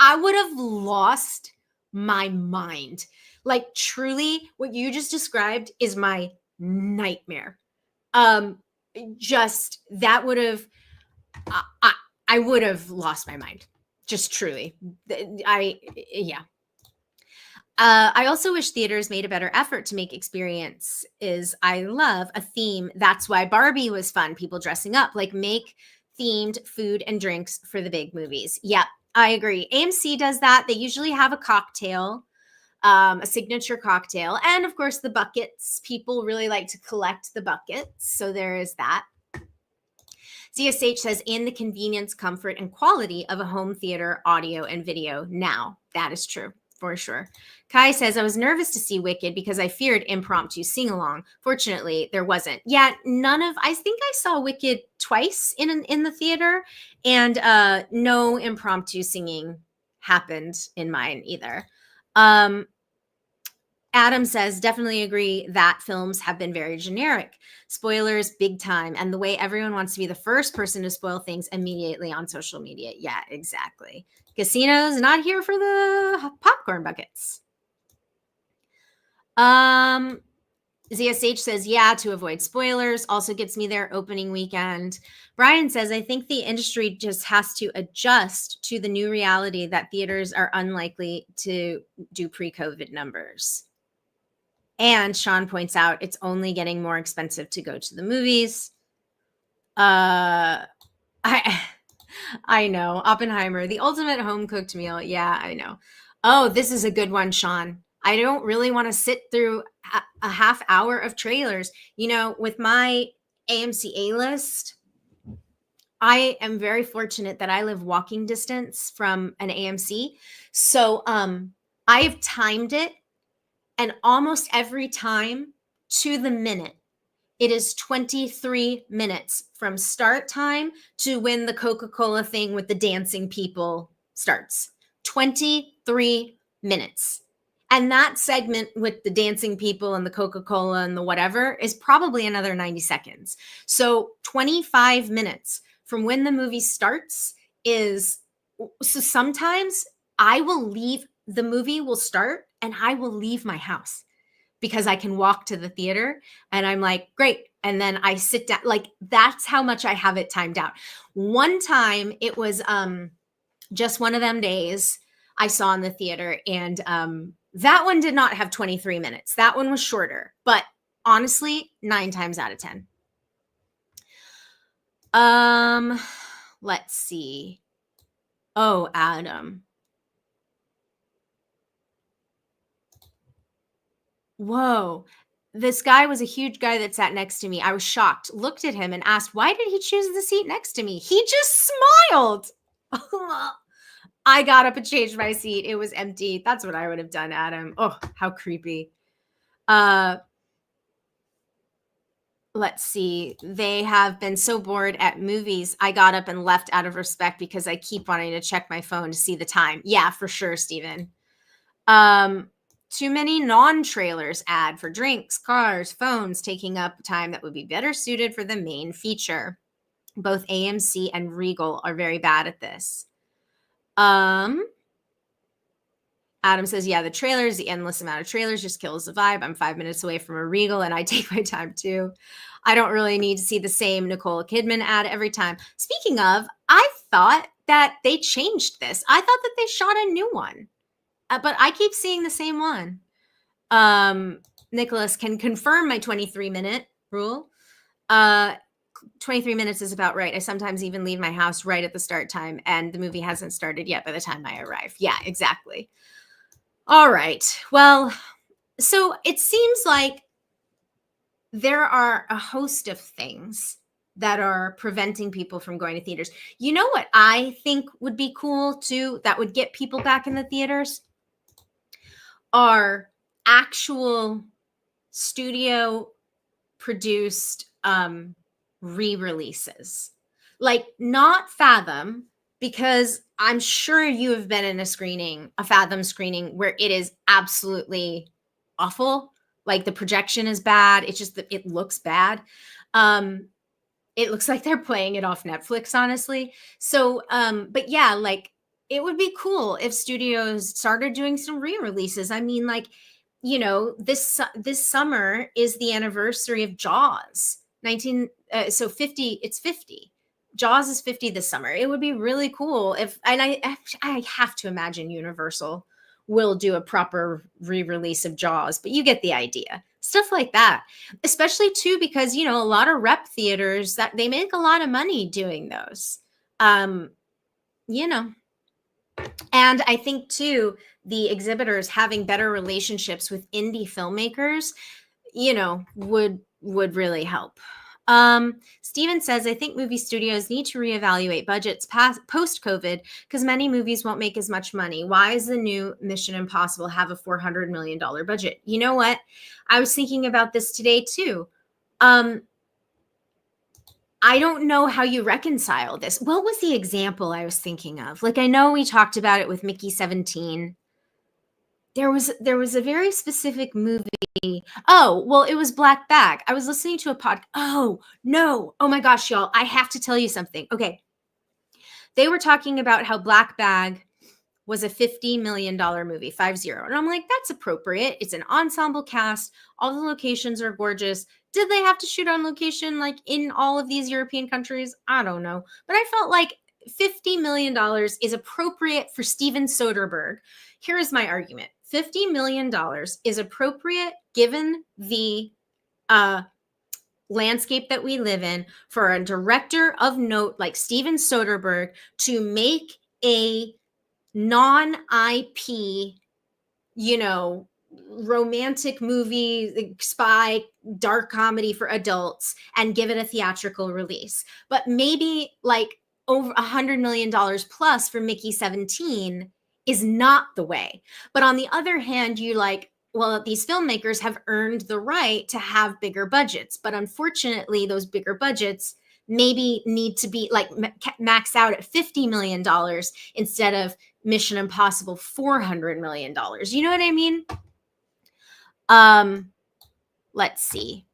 I would have lost my mind. Like, truly, what you just described is my nightmare. Just that would have, I would have lost my mind. Just truly. Yeah. I also wish theaters made a better effort to make experiences I love a theme. That's why Barbie was fun. People dressing up, like make themed food and drinks for the big movies. Yep, I agree. AMC does that. They usually have a cocktail, a signature cocktail. And of course the buckets. People really like to collect the buckets. So there is that. CSH says, and the convenience, comfort, and quality of a home theater, audio, and video now. That is true. For sure. Kai says, I was nervous to see Wicked because I feared impromptu sing-along. Fortunately, there wasn't. Yeah, I think I saw Wicked twice in the theater, and no impromptu singing happened in mine either. Adam says, definitely agree that films have been very generic. Spoilers, big time. And the way everyone wants to be the first person to spoil things immediately on social media. Yeah, exactly. Casino's not here for the popcorn buckets. ZSH says, yeah, to avoid spoilers. Also gets me there opening weekend. Brian says, I think the industry just has to adjust to the new reality that theaters are unlikely to do pre-COVID numbers. And Sean points out it's only getting more expensive to go to the movies. I know. Oppenheimer, the ultimate home cooked meal. Yeah, I know. Oh, this is a good one, Sean. I don't really want to sit through a half hour of trailers. You know, with my AMC A-list, I am very fortunate that I live walking distance from an AMC. So I have timed it. And almost every time, to the minute, it is 23 minutes from start time to when the Coca-Cola thing with the dancing people starts. 23 minutes. And that segment with the dancing people and the Coca-Cola and the whatever is probably another 90 seconds. So 25 minutes from when the movie starts is, so sometimes I will leave, the movie will start and I will leave my house because I can walk to the theater and I'm like, great. And then I sit down, like that's how much I have it timed out. One time it was just one of them days I saw in the theater and that one did not have 23 minutes. That one was shorter, but honestly, 9 times out of 10. Let's see. Oh, Adam. Whoa. This guy was a huge guy that sat next to me. I was shocked, looked at him and asked, why did he choose the seat next to me? He just smiled. I got up and changed my seat. It was empty. That's what I would have done, Adam. Oh, how creepy. Let's see. They have been so bored at movies. I got up and left out of respect because I keep wanting to check my phone to see the time. Yeah, for sure, Steven. Too many non-trailers ad for drinks, cars, phones, taking up time that would be better suited for the main feature. Both AMC and Regal are very bad at this. Adam says, yeah, the trailers, the endless amount of trailers just kills the vibe. I'm 5 minutes away from a Regal and I take my time too. I don't really need to see the same Nicole Kidman ad every time. Speaking of, I thought that they changed this. I thought that they shot a new one. But I keep seeing the same one. Nicholas can confirm my 23-minute rule. 23 minutes is about right. I sometimes even leave my house right at the start time and the movie hasn't started yet by the time I arrive. Yeah, exactly. All right. Well, so it seems like there are a host of things that are preventing people from going to theaters. You know what I think would be cool too, that would get people back in the theaters, are actual studio produced re-releases. Like not Fathom, because I'm sure you have been in a Fathom screening where it is absolutely awful. Like the projection is bad. It's just that it looks bad. It looks like they're playing it off Netflix, honestly. So, but yeah, like it would be cool if studios started doing some re-releases. I mean, like, you know, this summer is the anniversary of Jaws. 50. It's 50. Jaws is 50 this summer. It would be really cool if, and I have to imagine Universal will do a proper re-release of Jaws, but you get the idea. Stuff like that, especially too, because, you know, a lot of rep theaters that they make a lot of money doing those, you know, and I think too, the exhibitors having better relationships with indie filmmakers, you know, would really help. Steven says, I think movie studios need to reevaluate budgets post-COVID because many movies won't make as much money. Why is the new Mission Impossible have a $400 million budget? You know what? I was thinking about this today too. I don't know how you reconcile this. What was the example I was thinking of? Like, I know we talked about it with Mickey 17. There was a very specific movie. Oh, well, it was Black Bag. I was listening to a podcast. Oh, no. Oh my gosh, y'all. I have to tell you something. Okay. They were talking about how Black Bag was a $50 million movie, 50. And I'm like, that's appropriate. It's an ensemble cast. All the locations are gorgeous. Did they have to shoot on location like in all of these European countries? I don't know. But I felt like $50 million is appropriate for Steven Soderbergh. Here is my argument. $50 million is appropriate given the landscape that we live in for a director of note like Steven Soderbergh to make a non-IP, you know, romantic movie, spy, dark comedy for adults and give it a theatrical release. But maybe like over $100 million plus for Mickey 17 is not the way. But on the other hand, you like, well, these filmmakers have earned the right to have bigger budgets. But unfortunately, those bigger budgets maybe need to be like max out at $50 million instead of Mission Impossible $400 million. You know what I mean? Let's see.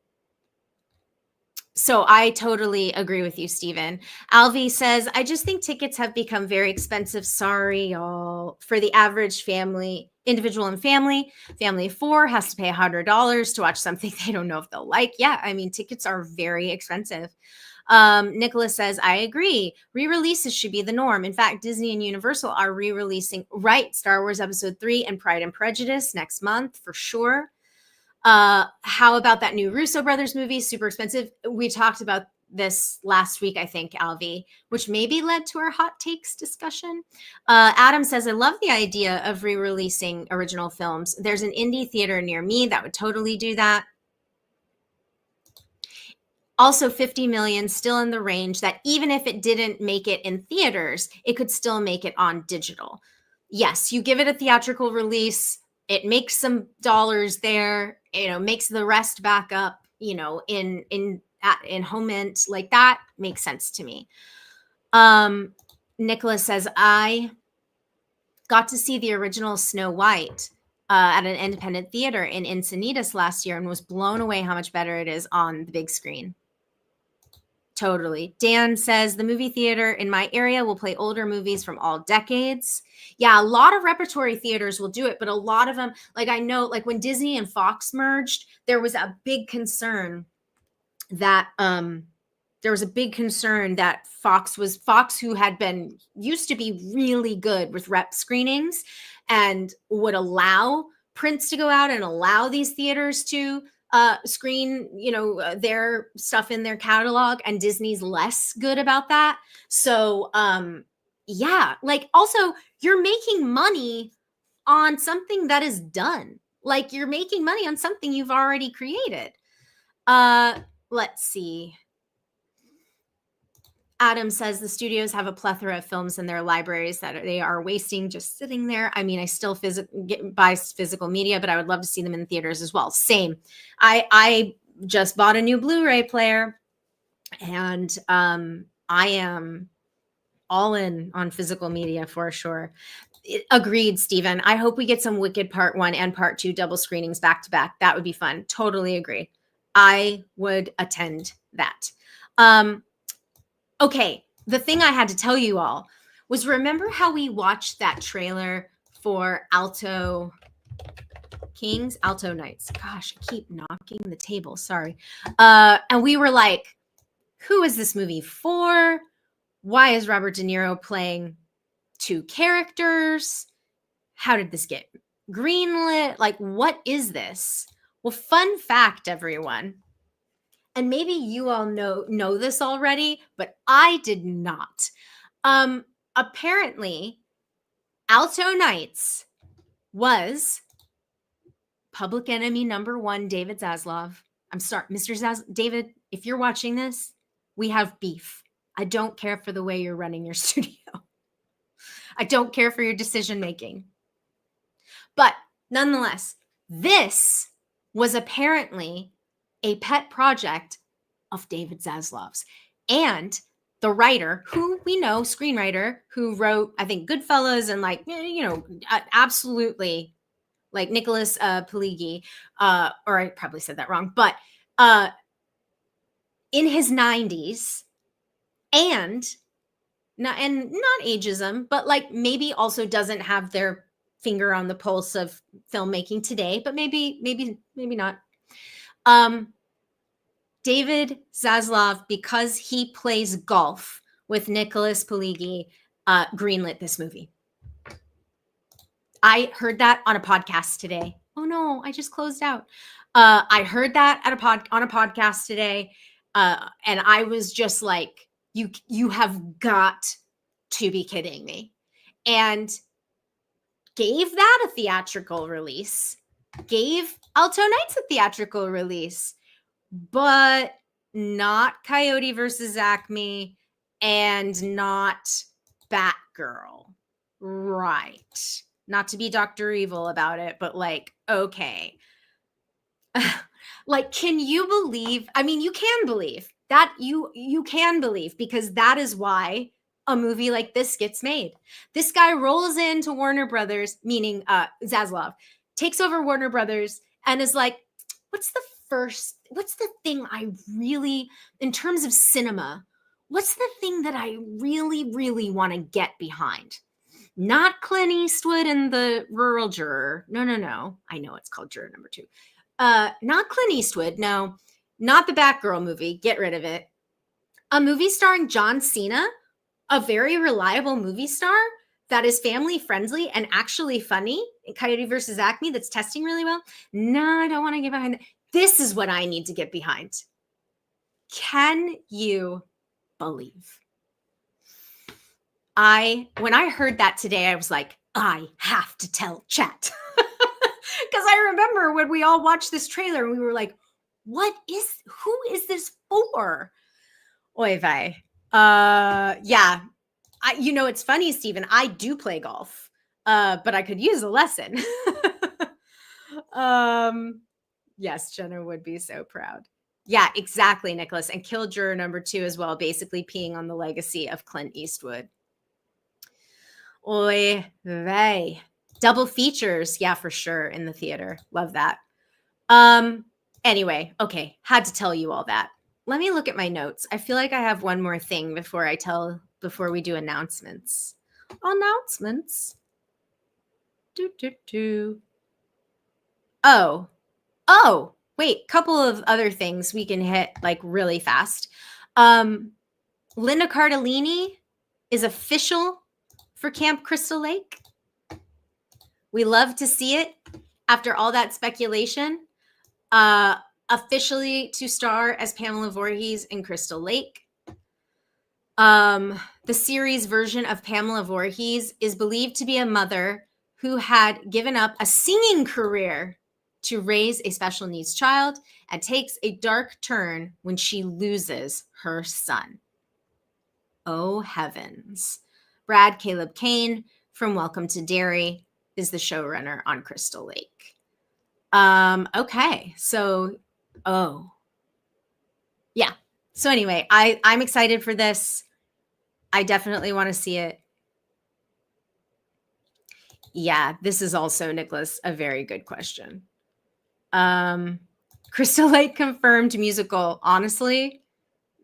So I totally agree with you, Steven. Alvi says, I just think tickets have become very expensive. Sorry, y'all. For the average family, individual and family of four has to pay $100 to watch something they don't know if they'll like. Yeah, I mean, tickets are very expensive. Nicholas says, I agree. Re-releases should be the norm. In fact, Disney and Universal are re-releasing, Star Wars Episode 3 and Pride and Prejudice next month for sure. How about that new Russo brothers movie? Super expensive. We talked about this last week, I think, Alvi, which maybe led to our hot takes discussion. Adam says, I love the idea of re-releasing original films. There's an indie theater near me that would totally do that. Also 50 million, still in the range that even if it didn't make it in theaters, it could still make it on digital. Yes, you give it a theatrical release, it makes some dollars there, you know, makes the rest back up, you know, in home mint, like that makes sense to me. Nicholas says, I got to see the original Snow White at an independent theater in Encinitas last year and was blown away how much better it is on the big screen. Totally. Dan says the movie theater in my area will play older movies from all decades. Yeah, a lot of repertory theaters will do it, but a lot of them, like I know, like when Disney and Fox merged, there was a big concern that Fox, who had been used to be really good with rep screenings and would allow prints to go out and allow these theaters to screen, you know, their stuff in their catalog, and Disney's less good about that. So, yeah, like also you're making money on something that is done. Like you're making money on something you've already created. Let's see. Adam says the studios have a plethora of films in their libraries that they are wasting just sitting there. I mean, I still buy physical media, but I would love to see them in theaters as well. Same. I just bought a new Blu-ray player, and I am all in on physical media for sure. Agreed, Stephen. I hope we get some Wicked Part 1 and Part 2 double screenings back to back. That would be fun. Totally agree. I would attend that. Okay, the thing I had to tell you all was, remember how we watched that trailer for Alto Knights? Gosh, I keep knocking the table. Sorry. And we were like, who is this movie for? Why is Robert De Niro playing two characters? How did this get greenlit? Like, what is this? Well, fun fact, everyone, and maybe you all know this already, but I did not. Apparently, Alto Knights was Public Enemy #1, David Zaslav. I'm sorry, Mr. David, if you're watching this, we have beef. I don't care for the way you're running your studio. I don't care for your decision making. But nonetheless, this was apparently a pet project of David Zaslav's. And the writer, who we know, screenwriter, who wrote, I think, Goodfellas and absolutely, like Nicholas Pileggi, or I probably said that wrong, but in his 90s, and not ageism, but like maybe also doesn't have their finger on the pulse of filmmaking today, but maybe not. David Zaslav, because he plays golf with Nicholas Pileggi, greenlit this movie. I heard that on a podcast today. Oh no, I just closed out. I heard that on a podcast today, and I was just like, "You have got to be kidding me!" And gave that a theatrical release. Gave Alto Knights a theatrical release. But not Coyote versus Acme and not Batgirl. Right. Not to be Dr. Evil about it, but like, okay. Like, can you believe? I mean, you can believe that you can believe, because that is why a movie like this gets made. This guy rolls into Warner Brothers, meaning Zaslav, takes over Warner Brothers and is like, what's the thing I really, in terms of cinema, what's the thing that I really, really want to get behind? Not Clint Eastwood and the Rural Juror. No. I know it's called Juror #2. Not Clint Eastwood. No, not the Batgirl movie. Get rid of it. A movie starring John Cena, a very reliable movie star that is family friendly and actually funny. Coyote versus Acme, that's testing really well. No, I don't want to get behind that. This is what I need to get behind. Can you believe? When I heard that today, I was like, I have to tell chat. Because I remember when we all watched this trailer and we were like, who is this for? Oy vey. Yeah. It's funny, Stephen, I do play golf, but I could use a lesson. Yes, Jenna would be so proud. Yeah, exactly, Nicholas. And kill Juror #2 as well, basically peeing on the legacy of Clint Eastwood. Oy vey. Double features. Yeah, for sure, in the theater. Love that. Anyway, okay. Had to tell you all that. Let me look at my notes. I feel like I have one more thing before we do announcements. Oh, wait, couple of other things we can hit like really fast. Linda Cardellini is official for Camp Crystal Lake. We love to see it after all that speculation. Officially to star as Pamela Voorhees in Crystal Lake. The series version of Pamela Voorhees is believed to be a mother who had given up a singing career to raise a special needs child and takes a dark turn when she loses her son. Oh, heavens. Brad Caleb Kane from Welcome to Derry is the showrunner on Crystal Lake. Okay. So, yeah. So anyway, I'm excited for this. I definitely want to see it. Yeah, this is also, Nicholas, a very good question. Crystal Lake confirmed musical. Honestly,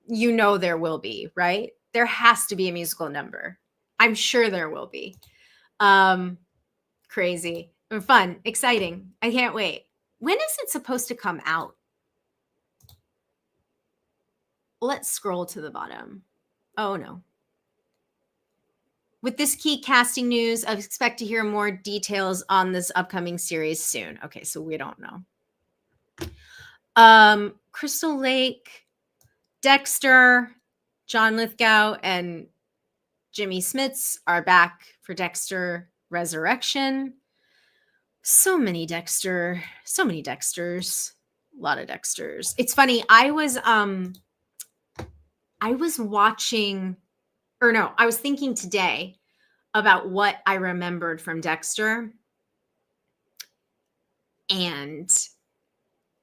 you know there will be, right? There has to be a musical number. I'm sure there will be. Crazy. Fun. Exciting. I can't wait. When is it supposed to come out? Let's scroll to the bottom. Oh, no. With this key casting news, I expect to hear more details on this upcoming series soon. Okay, so we don't know. Crystal Lake, Dexter, John Lithgow, and Jimmy Smits are back for Dexter Resurrection. So many Dexters. A lot of Dexters. It's funny. I was watching, or no, I was thinking today about what I remembered from Dexter. And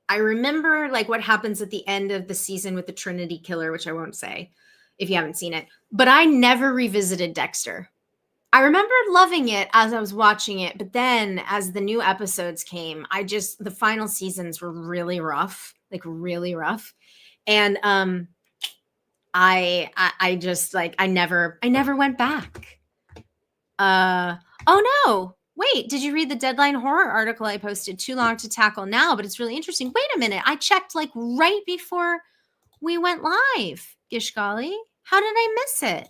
I remember like what happens at the end of the season with the Trinity Killer, which I won't say if you haven't seen it, but I never revisited Dexter. I remember loving it as I was watching it, but then as the new episodes came, the final seasons were really rough, like really rough. And I just like, I never went back. Oh no. Wait, did you read the Deadline horror article I posted? Too long to tackle now, but it's really interesting. Wait a minute. I checked like right before we went live. Gish golly. How did I miss it?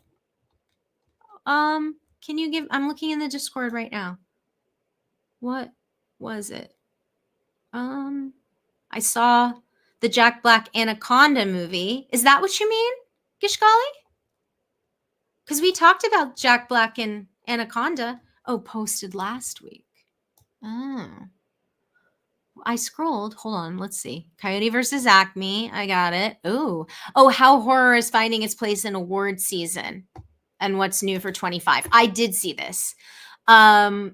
Can you give, I'm looking in the Discord right now. What was it? I saw the Jack Black Anaconda movie. Is that what you mean, Gish golly? Because we talked about Jack Black and Anaconda. Oh, posted last week. Oh. I scrolled. Hold on. Let's see. Coyote versus Acme. I got it. Oh, how horror is finding its place in award season and what's new for 25. I did see this. I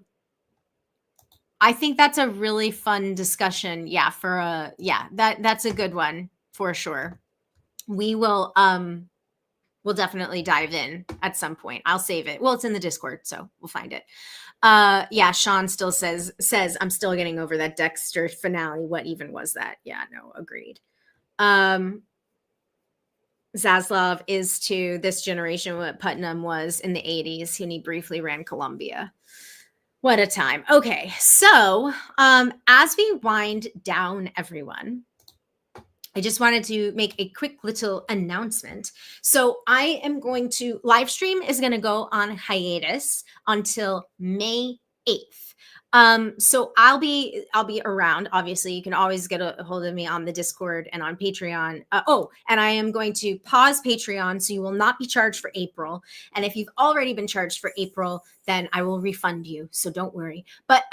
think that's a really fun discussion. Yeah, that's a good one for sure. We will we'll definitely dive in at some point. I'll save it. Well, it's in the Discord, so we'll find it. Yeah, Sean still says I'm still getting over that Dexter finale. What even was that? Yeah, no, agreed. Zaslav is to this generation what Putnam was in the 80s, and he briefly ran Columbia. What a time. Okay, so as we wind down, everyone, I just wanted to make a quick little announcement. So I am going to, live stream is going to go on hiatus until May 8th. So I'll be around. Obviously, you can always get a hold of me on the Discord and on Patreon. And I am going to pause Patreon, so you will not be charged for April. And if you've already been charged for April, then I will refund you. So don't worry. But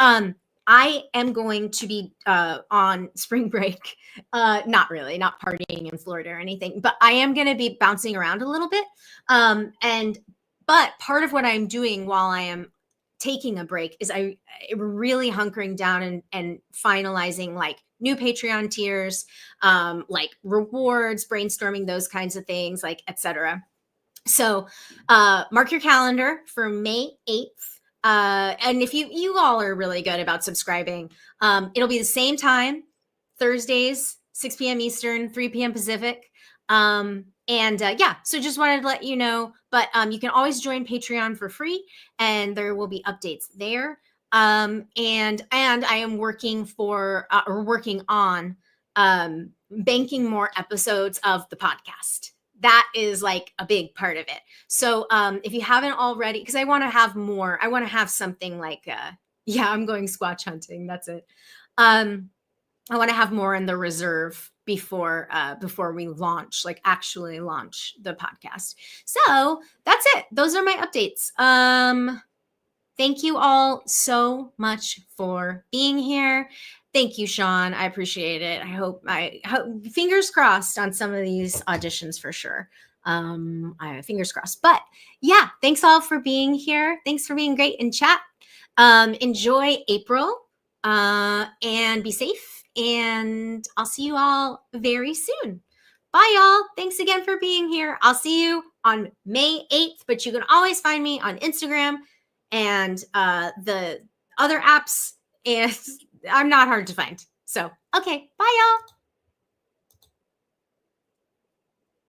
I am going to be on spring break. Not really, not partying in Florida or anything, but I am going to be bouncing around a little bit. But part of what I'm doing while I am taking a break is I really hunkering down and finalizing like new Patreon tiers, like rewards, brainstorming, those kinds of things, like etc. So mark your calendar for May 8th. And if you all are really good about subscribing, it'll be the same time, Thursdays, 6 p.m. Eastern, 3 p.m. Pacific. So just wanted to let you know, but you can always join Patreon for free, and there will be updates there. And I am working on banking more episodes of the podcast. That is like a big part of it. So if you haven't already, because I want to have more, I want to have something like, I'm going squatch hunting. That's it. I want to have more in the reserve before we launch, like actually launch the podcast. So that's it. Those are my updates. Thank you all so much for being here. Thank you, Sean. I appreciate it. I hope fingers crossed on some of these auditions for sure. Fingers crossed. But yeah, thanks all for being here. Thanks for being great in chat. Enjoy April and be safe. And I'll see you all very soon. Bye, y'all. Thanks again for being here. I'll see you on May 8th, but you can always find me on Instagram and the other apps. And I'm not hard to find. So, okay. Bye, y'all.